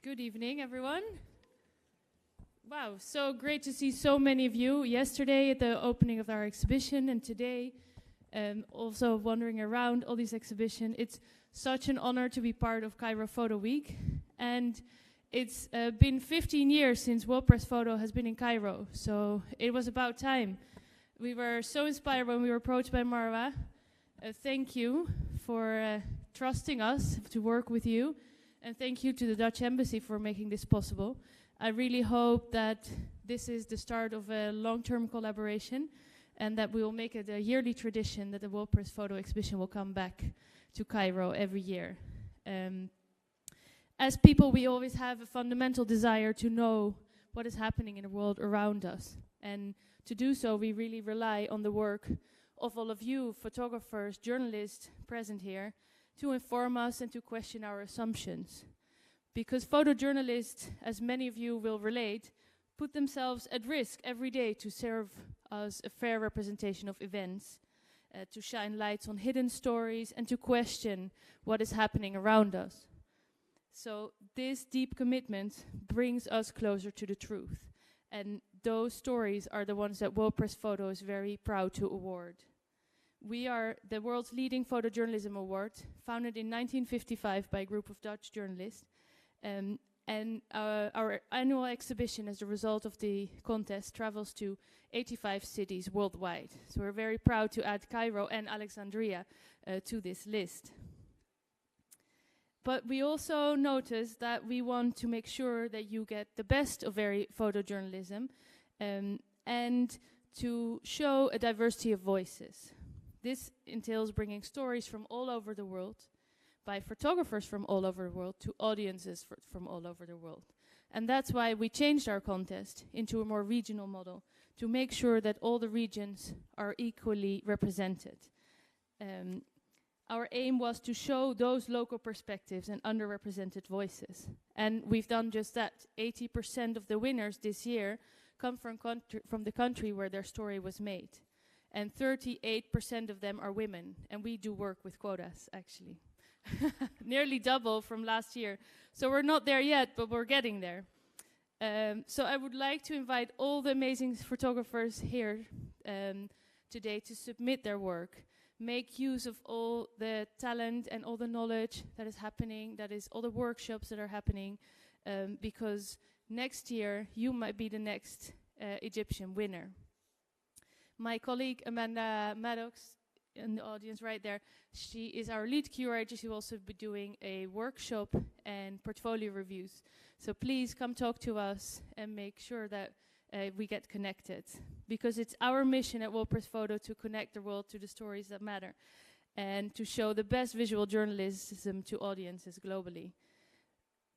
S12: Good evening, everyone. Wow, so great to see so many of you yesterday at the opening of our exhibition, and today also wandering around all these exhibitions. It's such an honor to be part of Cairo Photo Week, and it's been 15 years since WordPress Photo has been in Cairo, so it was about time. We were so inspired when we were approached by Marwa. Thank you for trusting us to work with you, and thank you to the Dutch Embassy for making this possible. I really hope that this is the start of a long-term collaboration, and that we will make it a yearly tradition that the WordPress Photo Exhibition will come back to Cairo every year. As people, we always have a fundamental desire to know what is happening in the world around us. And to do so, we really rely on the work of all of you, photographers, journalists present here, to inform us and to question our assumptions. Because photojournalists, as many of you will relate, put themselves at risk every day to serve us a fair representation of events, to shine lights on hidden stories, and to question what is happening around us. So this deep commitment brings us closer to the truth. And those stories are the ones that WordPress Photo is very proud to award. We are the world's leading photojournalism award, founded in 1955 by a group of Dutch journalists. And our annual exhibition, as a result of the contest, travels to 85 cities worldwide. So we're very proud to add Cairo and Alexandria to this list. But we also notice that we want to make sure that you get the best of photojournalism and to show a diversity of voices. This entails bringing stories from all over the world, by photographers from all over the world, to audiences from all over the world. And that's why we changed our contest into a more regional model, to make sure that all the regions are equally represented. Our aim was to show those local perspectives and underrepresented voices. And we've done just that. 80% of the winners this year come from the country where their story was made. And 38% of them are women. And we do work with quotas, actually. nearly double from last year. So we're not there yet, but we're getting there. So I would like to invite all the amazing photographers here today to submit their work. Make use of all the talent and all the knowledge that is happening, that is all the workshops that are happening, because next year you might be the next Egyptian winner. My colleague Amanda Maddox in the audience right there, she is our lead curator. She will also be doing a workshop and portfolio reviews. So please come talk to us and make sure that we get connected, because it's our mission at WordPress Photo to connect the world to the stories that matter and to show the best visual journalism to audiences globally,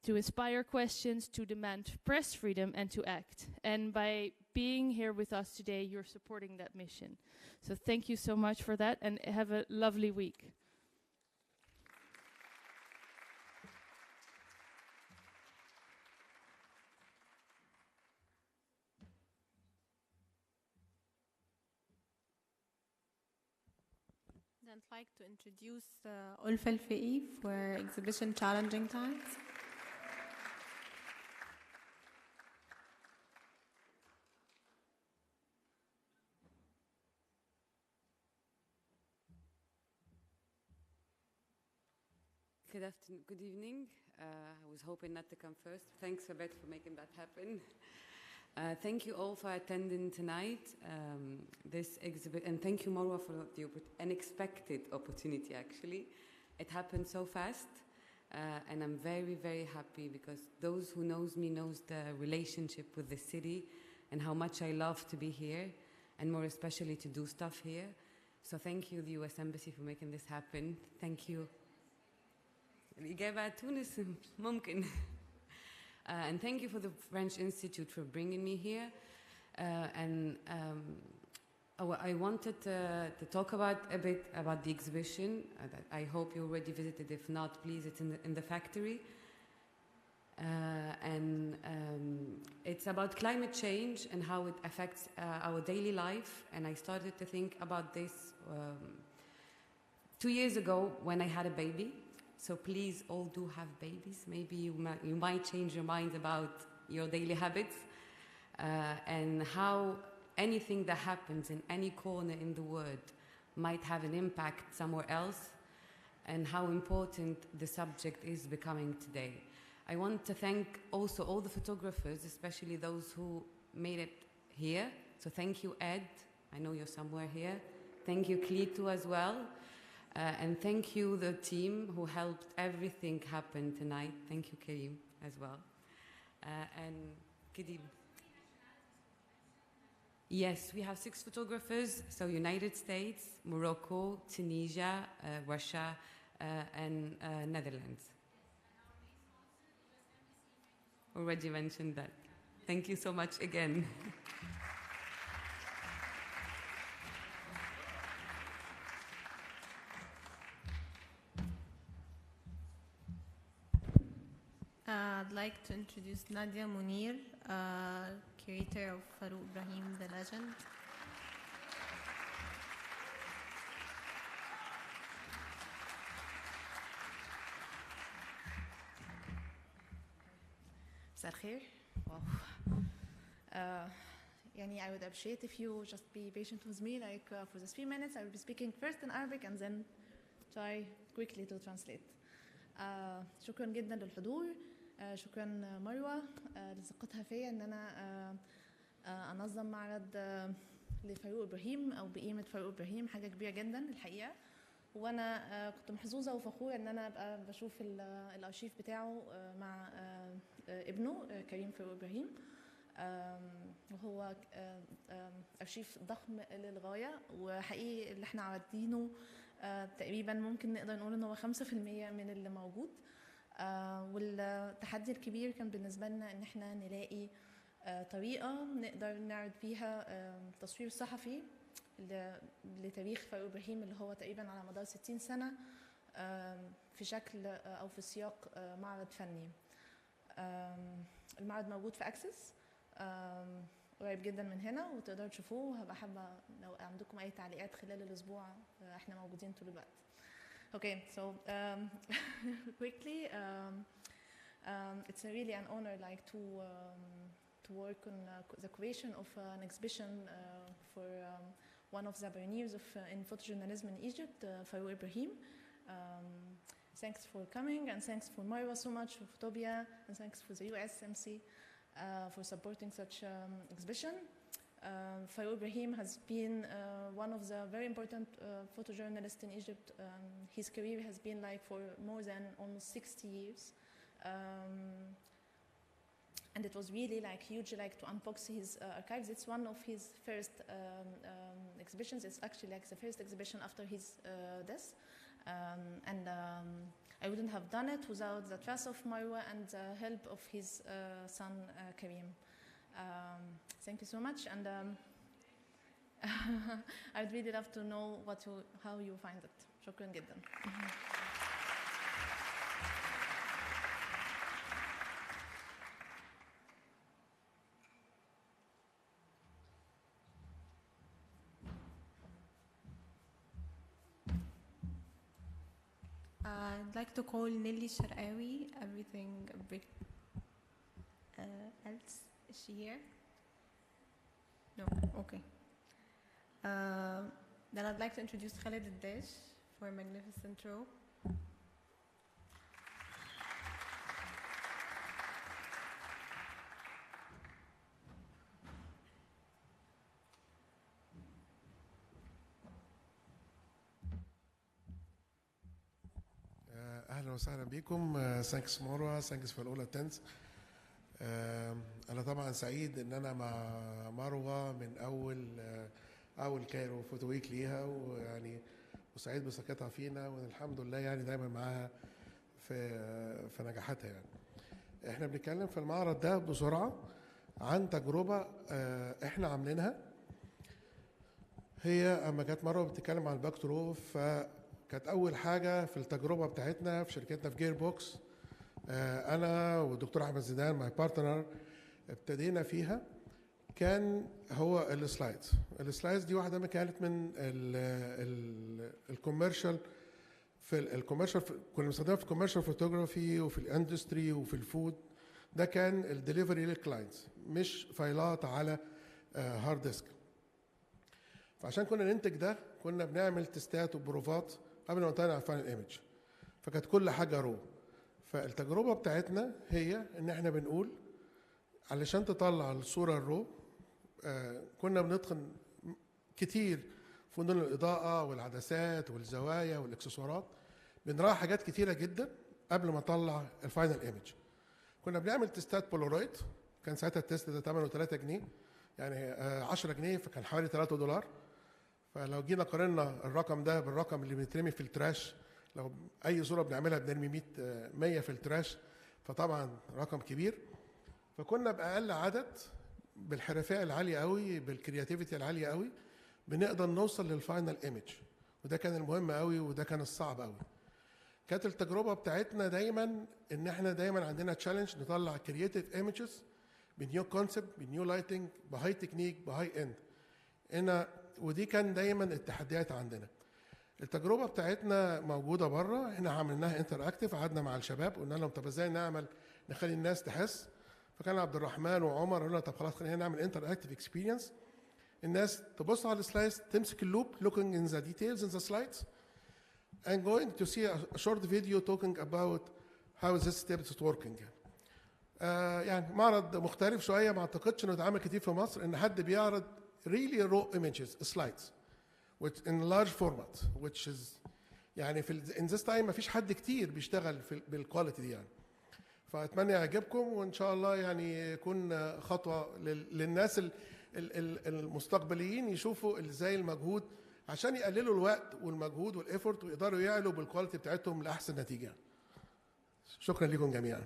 S12: to inspire questions, to demand press freedom, and to act. And by being here with us today, you're supporting that mission. So thank you so much for that, and have a lovely week.
S1: I'd like to introduce Ulfa Al-Fiqi for exhibition Challenging Times.
S13: Good afternoon, good evening. I was hoping not to come first. Thanks, Abed, for making that happen. Thank you all for attending tonight, this exhibit, and thank you, Marwa, for the unexpected opportunity, actually. It happened so fast, and I'm very, very happy, because those who knows me knows the relationship with the city and how much I love to be here, and more especially to do stuff here. So thank you, the US Embassy, for making this happen. Thank you. الإجابة تونس ممكن. And thank you for the French Institute for bringing me here. I wanted to talk a bit about the exhibition. That I hope you already visited. If not, please, it's in the factory. It's about climate change and how it affects our daily life. And I started to think about this 2 years ago when I had a baby. So please, all do have babies. Maybe you might change your mind about your daily habits and how anything that happens in any corner in the world might have an impact somewhere else, and how important the subject is becoming today. I want to thank also all the photographers, especially those who made it here. So thank you, Ed. I know you're somewhere here. Thank you, Clito, as well. And thank you, the team who helped everything happen tonight. Thank you, Karim, as well. And Kadim. Yes, we have 6 photographers. So United States, Morocco, Tunisia, Russia, and Netherlands. Already mentioned that. Thank you so much again.
S1: I'd like to introduce Nadia Munir, curator of Farouk Ibrahim, the legend. مساء الخير. I would appreciate if you just be patient with me, like for the 3 minutes I will be speaking first in Arabic and then try quickly to translate. شكرا جدا للحضور. شكرا مروة لثقتها فيا ان انا انظم معرض لفاروق ابراهيم او بقيمة فاروق ابراهيم، حاجة كبيرة جدا الحقيقة. وانا كنت محظوظة وفخورة ان انا ابقى بشوف الارشيف بتاعه مع ابنه كريم فاروق ابراهيم، وهو ارشيف ضخم للغاية، وحقيقي اللي احنا عارضينه تقريبا ممكن نقدر نقول ان هو 5% من اللي موجود. والتحدي الكبير كان بالنسبة لنا ان احنا نلاقي طريقة نقدر نعرض فيها تصوير صحفي لتاريخ فاروق ابراهيم اللي هو تقريبا على مدار 60 سنة في شكل او في سياق معرض فني. المعرض موجود في اكسس قريب جدا من هنا وتقدروا تشوفوه. هبقى حابة لو عندكم اي تعليقات خلال الاسبوع، احنا موجودين طول الوقت.
S14: Okay, so quickly, it's really an honor, like, to work on the creation of an exhibition for one of the pioneers in photojournalism in Egypt, Farouk Ibrahim. Thanks for coming, and thanks for Marwa so much, for Photopia, and thanks for the USMC for supporting such exhibition. Farouk Ibrahim has been one of the very important photojournalists in Egypt. His career has been like for more than almost 60 years. And it was really like huge, like to unbox his archives. It's one of his first exhibitions. It's actually like the first exhibition after his death. I wouldn't have done it without the trust of Marwa and the help of his son Karim. Thank you so much, and I'd really love to know how you find it. شكرا جدا.
S1: I'd like to call Nelly Sharqawi. Everything else. Is she here? No. Okay. Then I'd like to introduce Khaled Addash for a magnificent row.
S15: اهلا وسهلا بكم. ثانكس مروه، ثانكس for all attendance. انا طبعا سعيد ان انا مع مروه من اول كايرو فوتو ويك ليها، ويعني وسعيد بثقتها فينا، والحمد لله يعني دايما معاها في نجاحاتها. يعني احنا بنتكلم في المعرض ده بسرعه عن تجربه احنا عاملينها. هي اما كانت مروه بتتكلم عن الباك تو فكانت اول حاجه في التجربه بتاعتنا في شركتنا في جير بوكس. انا والدكتور احمد زيدان ماي بارتنر ابتدينا فيها. كان هو السلايدز دي واحده ما كانت من الكوميرشال. كنا بنستخدمها في الكوميرشال فوتوغرافي وفي الاندستري وفي الفود. ده كان الدليفري للكلاينتس، مش فايلات على هارد ديسك. فعشان كنا ننتج ده كنا بنعمل تستات وبروفات قبل ما نطلع الفاينل ايمج، فكانت كل حاجه رو. فالتجربه بتاعتنا هي ان احنا بنقول علشان تطلع الصوره الرو كنا بنتقن كتير فنون الاضاءه والعدسات والزوايا والاكسسوارات. بنراعي حاجات كتيره جدا قبل ما نطلع الفاينل ايمج. كنا بنعمل تستات بولارويد، كان ساعتها التست ده ثمنه 3 جنيه، يعني 10 جنيه، فكان حوالي $3. فلو جينا قارنا الرقم ده بالرقم اللي بيترمي في التراش، لو اي صوره بنعملها بنرمي 100 في التراش، فطبعا رقم كبير. فكنا باقل عدد، بالحرفيه العاليه قوي، بالكرياتيفيتي العاليه قوي، بنقدر نوصل للفاينل ايمج. وده كان المهم قوي، وده كان الصعب قوي. كانت التجربه بتاعتنا دايما ان احنا دايما عندنا تشالنج نطلع كرياتيف ايمجز بنيو كونسبت، بنيو لايتنج، بهاي تكنيك، بهاي اند. ودي كان دايما التحديات عندنا. التجربه بتاعتنا موجوده بره، احنا عملناها انتر اكتف. قعدنا مع الشباب قلنا لهم طب ازاي نخلي الناس تحس. فكان عبد الرحمن وعمر قالوا لنا طب خلاص خلينا نعمل انتر اكتف اكسبيرينس. الناس تبص على السلايدز، تمسك اللوب looking in the details in the slides and going to see a short video talking about how this step is working. يعني معرض مختلف شويه، ما اعتقدش انه اتعمل كتير في مصر ان حد بيعرض really raw images slides which in large format which is يعني in this time ما فيش حد كتير بيشتغل بالكواليتي دي يعني. فاتمنى يعجبكم، وان شاء الله يعني يكون خطوه للناس المستقبليين يشوفوا ازاي المجهود عشان يقللوا الوقت والمجهود والافورت ويقدروا يعلوا بالكواليتي بتاعتهم لاحسن نتيجه. شكرا لكم جميعا.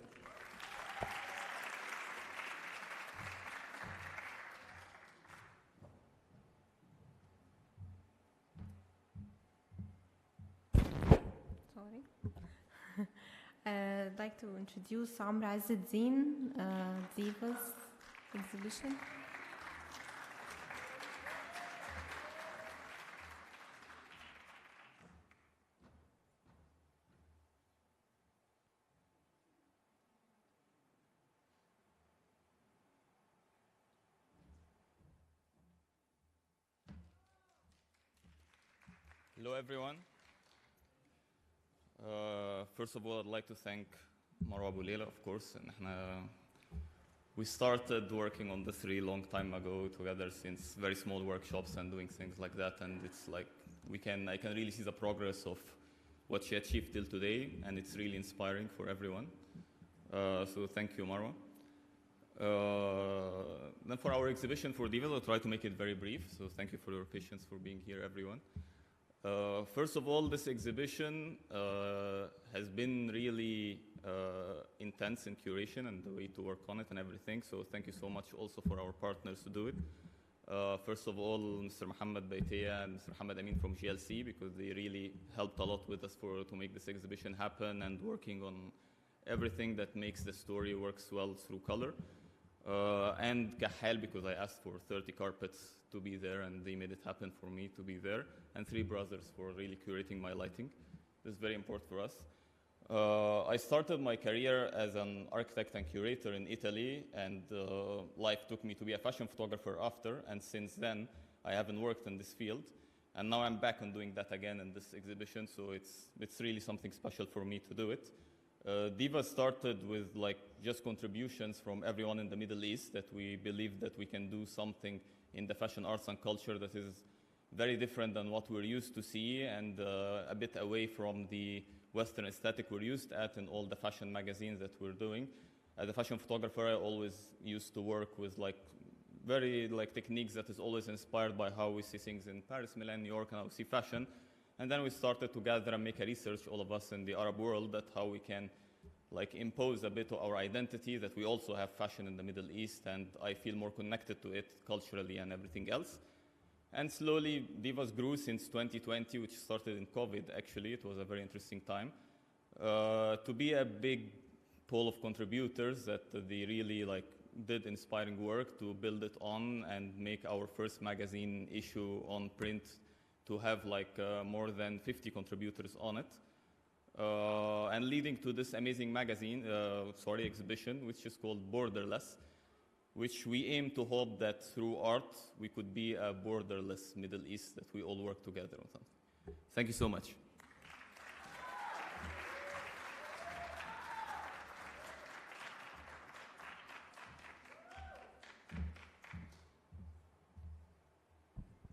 S1: I'd like to introduce Amr Azzeddin, Divas exhibition.
S16: Hello, everyone. First of all, I'd like to thank Marwa Abu Leila, of course. And we started working on the 3 long time ago together since very small workshops and doing things like that. And it's like I can really see the progress of what she achieved till today, and it's really inspiring for everyone. So thank you, Marwa. Then for our exhibition for Divas, I'll try to make it very brief. So thank you for your patience for being here, everyone. First of all, this exhibition has been really intense in curation and the way to work on it and everything. So thank you so much also for our partners to do it. First of all, Mr. Mohammed Baitiya and Mr. Mohammed Amin from GLC, because they really helped a lot with us to make this exhibition happen and working on everything that makes the story works well through color. And Gahal, because I asked for 30 carpets to be there and they made it happen for me to be there. And 3 brothers for really curating my lighting. This is very important for us. I started my career as an architect and curator in Italy, and life took me to be a fashion photographer after, and since then I haven't worked in this field. And now I'm back on doing that again in this exhibition, so it's really something special for me to do it. Diva started with just contributions from everyone in the Middle East, that we believe that we can do something in the fashion arts and culture that is very different than what we're used to see, and a bit away from the Western aesthetic we're used at in all the fashion magazines that we're doing. As a fashion photographer, I always used to work with very techniques that is always inspired by how we see things in Paris, Milan, New York, and how we see fashion. And then we started to gather and make a research, all of us in the Arab world, that how we can impose a bit of our identity, that we also have fashion in the Middle East, and I feel more connected to it culturally and everything else. And slowly, Divas grew since 2020, which started in COVID, actually. It was a very interesting time. To be a big pool of contributors that they really did inspiring work to build it on and make our first magazine issue on print, to have more than 50 contributors on it. And leading to this amazing exhibition, which is called Borderless, which we aim to hope that through art we could be a borderless Middle East, that we all work together on something. Thank you so much.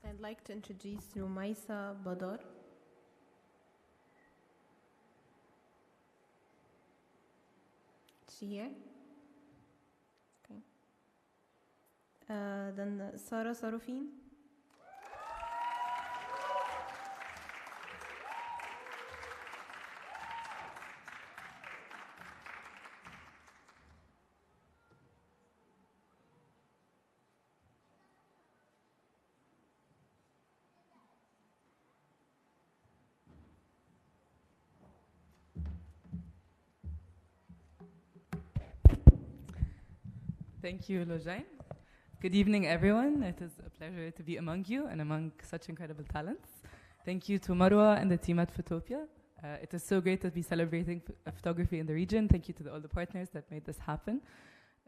S1: I'd like to introduce Rumaisa Badar. Is she here? Okay. Then Sarah Sarufin.
S17: Thank you, Lojane. Good evening, everyone. It is a pleasure to be among you and among such incredible talents. Thank you to Marwa and the team at Photopia. It is so great to be celebrating photography in the region. Thank you to all the partners that made this happen.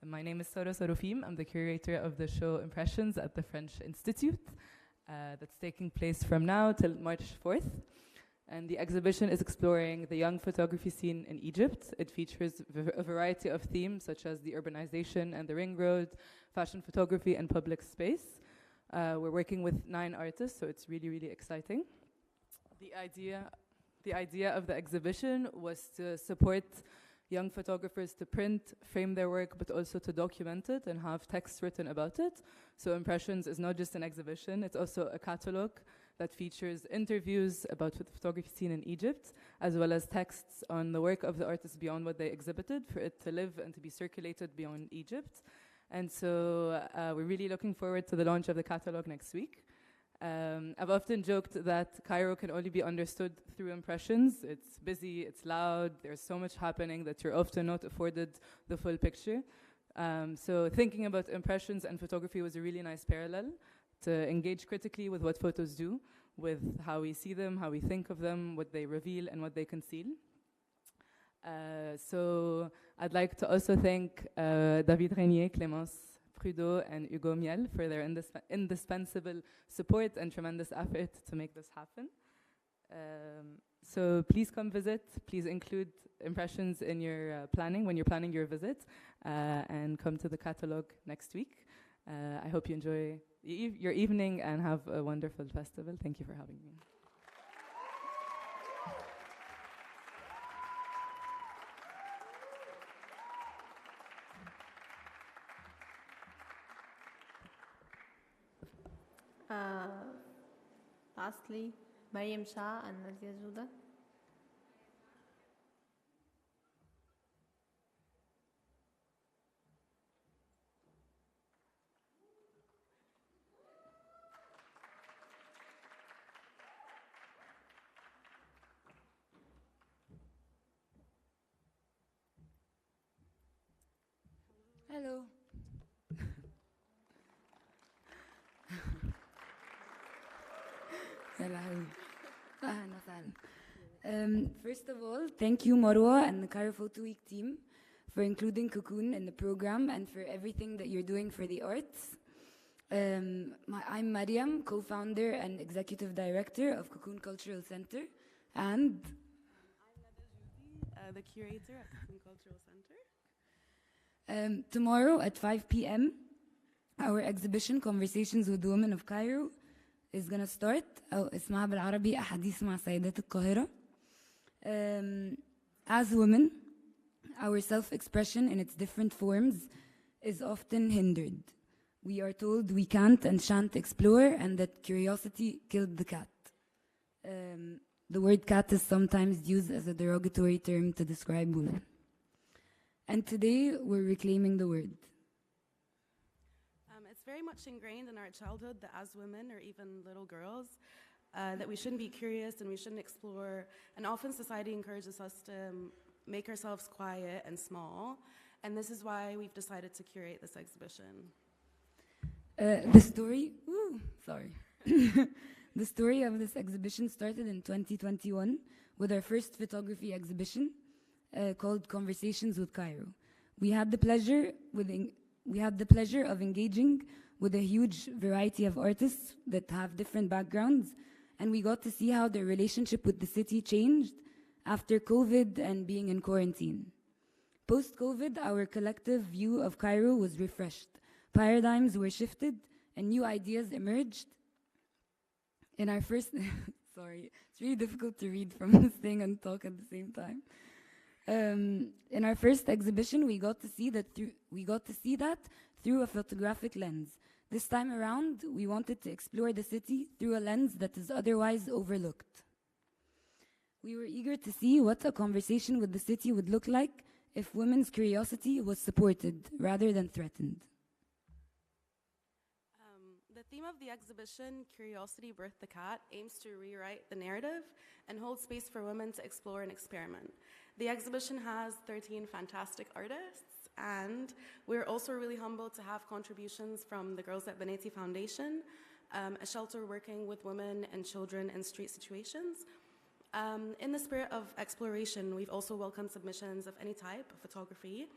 S17: My name is Sara Sarofim. I'm the curator of the show Impressions at the French Institute. That's taking place from now till March 4th. And the exhibition is exploring the young photography scene in Egypt. It features a variety of themes such as the urbanization and the ring road, fashion photography, and public space. We're working with 9 artists, so it's really, really exciting. The idea of the exhibition was to support young photographers to print, frame their work, but also to document it and have text written about it. So Impressions is not just an exhibition, it's also a catalog that features interviews about the photography scene in Egypt, as well as texts on the work of the artists beyond what they exhibited, for it to live and to be circulated beyond Egypt. And so we're really looking forward to the launch of the catalog next week. I've often joked that Cairo can only be understood through Impressions. It's busy, it's loud, there's so much happening that you're often not afforded the full picture. So thinking about Impressions and photography was a really nice parallel, to engage critically with what photos do, with how we see them, how we think of them, what they reveal and what they conceal. So I'd like to also thank David Régnier, Clémence Prudot and Hugo Miel for their indispensable support and tremendous effort to make this happen. So please come visit. Please include impressions in your planning when you're planning your visit, and come to the catalogue next week. I hope you enjoy your evening and have a wonderful festival. Thank you for having me.
S1: Lastly, Mariam Shah and Nazia Juda.
S18: Hello. First of all, thank you, Marwa and the Cairo Photo Week team for including Cocoon in the program and for everything that you're doing for the arts. I'm Mariam, co-founder and executive director of Cocoon Cultural Center, and
S19: the curator at Cocoon Cultural Center.
S18: Tomorrow at 5 p.m., our exhibition Conversations with Women of Cairo is going to start. اسمها بالعربي أحاديث مع سيدات القاهرة. As women, our self-expression in its different forms is often hindered. We are told we can't and shan't explore, and that curiosity killed the cat. The word cat is sometimes used as a derogatory term to describe women. And today, we're reclaiming the word.
S19: It's very much ingrained in our childhood that as women, or even little girls, that we shouldn't be curious and we shouldn't explore. And often society encourages us to make ourselves quiet and small. And this is why we've decided to curate this exhibition.
S18: The story of this exhibition started in 2021 with our first photography exhibition called Conversations with Cairo. We had the pleasure of engaging with a huge variety of artists that have different backgrounds, and we got to see how their relationship with the city changed after COVID and being in quarantine. Post-COVID, our collective view of Cairo was refreshed. Paradigms were shifted and new ideas emerged. In our first, sorry, it's really difficult to read from this thing and talk at the same time. In our first exhibition, we got to see that through a photographic lens. This time around, we wanted to explore the city through a lens that is otherwise overlooked. We were eager to see what a conversation with the city would look like if women's curiosity was supported rather than threatened.
S19: The theme of the exhibition, Curiosity Birthed the Cat, aims to rewrite the narrative and hold space for women to explore and experiment. The exhibition has 13 fantastic artists, and we're also really humbled to have contributions from the Girls at Banati Foundation, a shelter working with women and children in street situations. In the spirit of exploration, we've also welcomed submissions of any type of photography,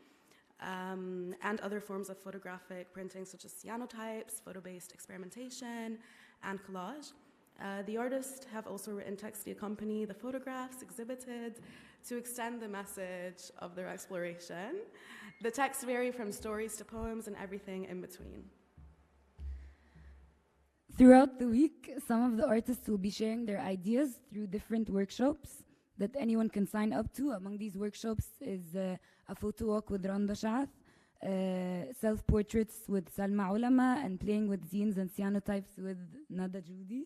S19: and other forms of photographic printing such as cyanotypes, photo-based experimentation, and collage. The artists have also written text to accompany the photographs exhibited to extend the message of their exploration. The texts vary from stories to poems and everything in between.
S18: Throughout the week, some of the artists will be sharing their ideas through different workshops that anyone can sign up to. Among these workshops is a photo walk with Randa Shaath, self-portraits with Salma Ulama, and playing with zines and cyanotypes with Nada Judy.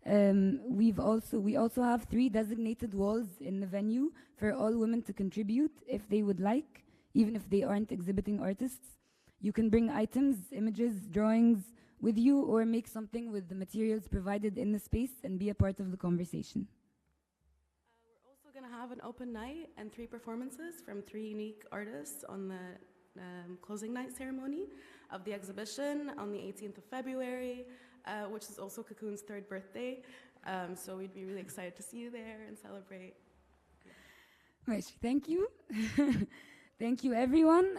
S18: We also have 3 designated walls in the venue for all women to contribute if they would like, even if they aren't exhibiting artists. You can bring items, images, drawings with you, or make something with the materials provided in the space and be a part of the conversation.
S19: We're going to have an open night and 3 performances from 3 unique artists on the closing night ceremony of the exhibition on the 18th of February, which is also Cocoon's 3rd birthday. So we'd be really excited to see you there and celebrate.
S18: Thank you. Thank you, everyone.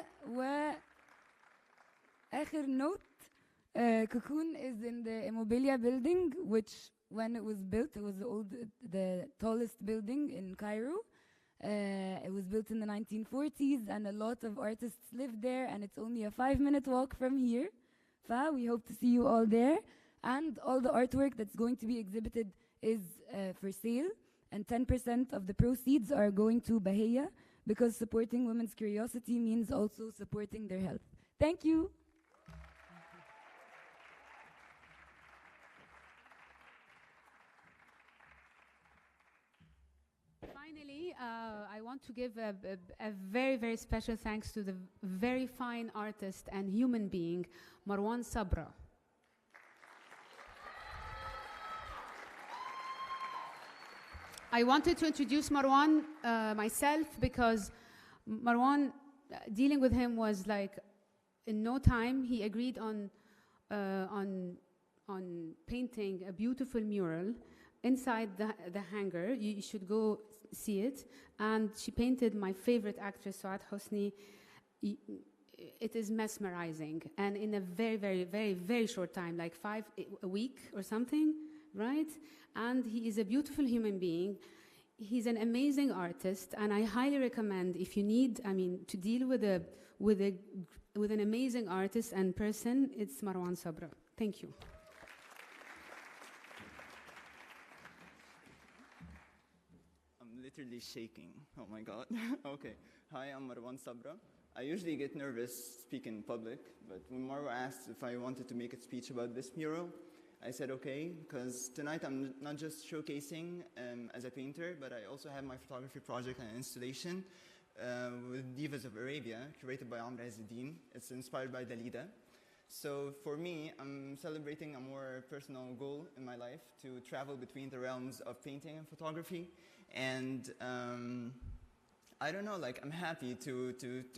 S18: آخر note, Cocoon is in the Immobilia building, which when it was built. It was the tallest building in Cairo. It was built in the 1940s, and a lot of artists lived there, and it's only a 5-minute walk from here. We hope to see you all there. And all the artwork that's going to be exhibited is for sale, and 10% of the proceeds are going to Bahia, because supporting women's curiosity means also supporting their health. Thank you.
S2: Finally, I want to give a very, very special thanks to the very fine artist and human being, Marwan Sabra. I wanted to introduce Marwan myself because Marwan, dealing with him was like, in no time, he agreed on painting a beautiful mural inside the hangar. You should go see it. And she painted my favorite actress, Suad Hosni. It is mesmerizing. And in a very, very, very, very short time, like a week or something, right? And he is a beautiful human being. He's an amazing artist, and I highly recommend, if you need, to deal with an amazing artist and person, it's Marwan Sabra. Thank you.
S20: I'm literally shaking. Oh my God. Okay. Hi, I'm Marwan Sabra. I usually get nervous speaking in public, but when Marwa asked if I wanted to make a speech about this mural, I said okay, because tonight I'm not just showcasing as a painter, but I also have my photography project and installation with Divas of Arabia, curated by Amr Azzeddin. It's inspired by Dalida. So for me, I'm celebrating a more personal goal in my life to travel between the realms of painting and photography. And I don't know, like I'm happy to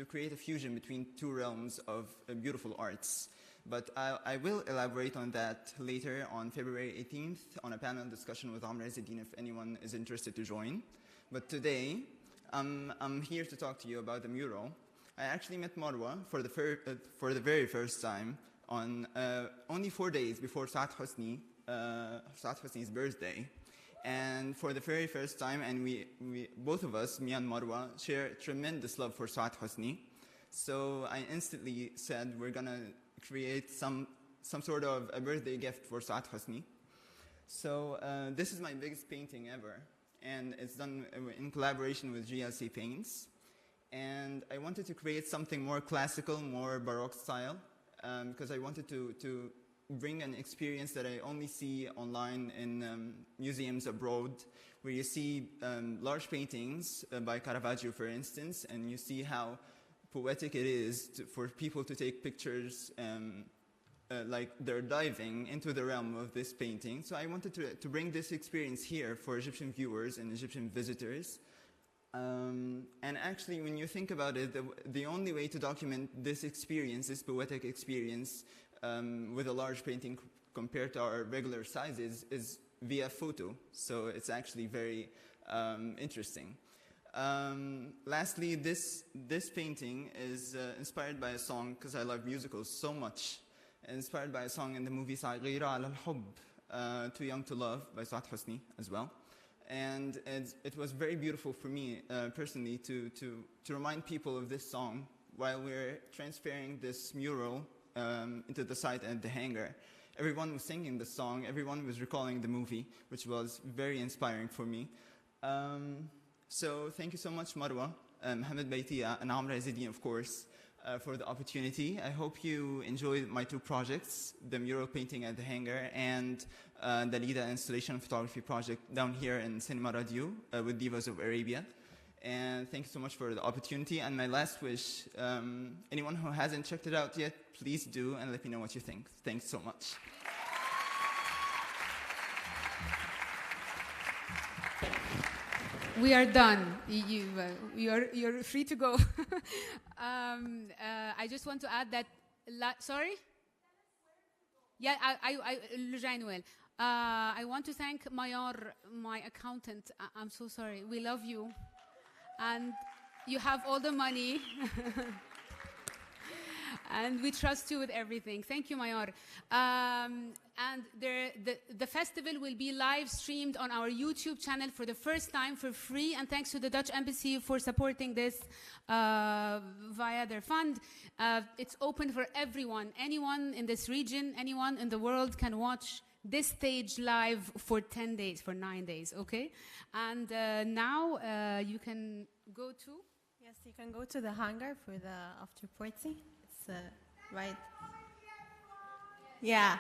S20: create a fusion between two realms of beautiful arts. But I will elaborate on that later on February 18th on a panel discussion with Amr Azzeddin if anyone is interested to join. But today, I'm here to talk to you about the mural. I actually met Marwa for the very first time on only 4 days before Suad Hosni's birthday. And for the very first time, and we both of us, me and Marwa, share tremendous love for Suad Hosni. So I instantly said we're gonna create some sort of a birthday gift for Suad Hosni. So this is my biggest painting ever, and it's done in collaboration with GLC Paints. And I wanted to create something more classical, more Baroque style, because I wanted to bring an experience that I only see online in museums abroad, where you see large paintings by Caravaggio, for instance, and you see how poetic it is for people to take pictures like they're diving into the realm of this painting. So I wanted to bring this experience here for Egyptian viewers and Egyptian visitors. And actually, when you think about it, the only way to document this experience, this poetic experience, with a large painting compared to our regular sizes is via photo. So it's actually very interesting. Lastly, this painting is inspired by a song, because I love musicals so much, inspired by a song in the movie صغيرة على الحب, Too Young to Love by Suad Hosni as well. And it was very beautiful for me personally to remind people of this song while we're transferring this mural into the site and the hangar. Everyone was singing the song, everyone was recalling the movie, which was very inspiring for me. So thank you so much, Marwa, Mohamed Baitia, and Amr Azzeddin, of course, for the opportunity. I hope you enjoyed my two projects, the mural painting at the hangar and the Lida installation photography project down here in Cinema Radio with Divas of Arabia. And thank you so much for the opportunity. And my last wish, anyone who hasn't checked it out yet, please do and let me know what you think. Thanks so much.
S2: We are done. You're free to go. I just want to add that. Sorry? Yeah, I want to thank Mayor, my accountant. I'm so sorry. We love you. And you have all the money. And we trust you with everything. Thank you, Mayor. And the festival will be live streamed on our YouTube channel for the first time for free. And thanks to the Dutch Embassy for supporting this via their fund. It's open for everyone. Anyone in this region, anyone in the world can watch this stage live for 10 days, for 9 days, okay? And now you can go to?
S1: Yes, you can go to the hangar for the after party. It's right. Yeah.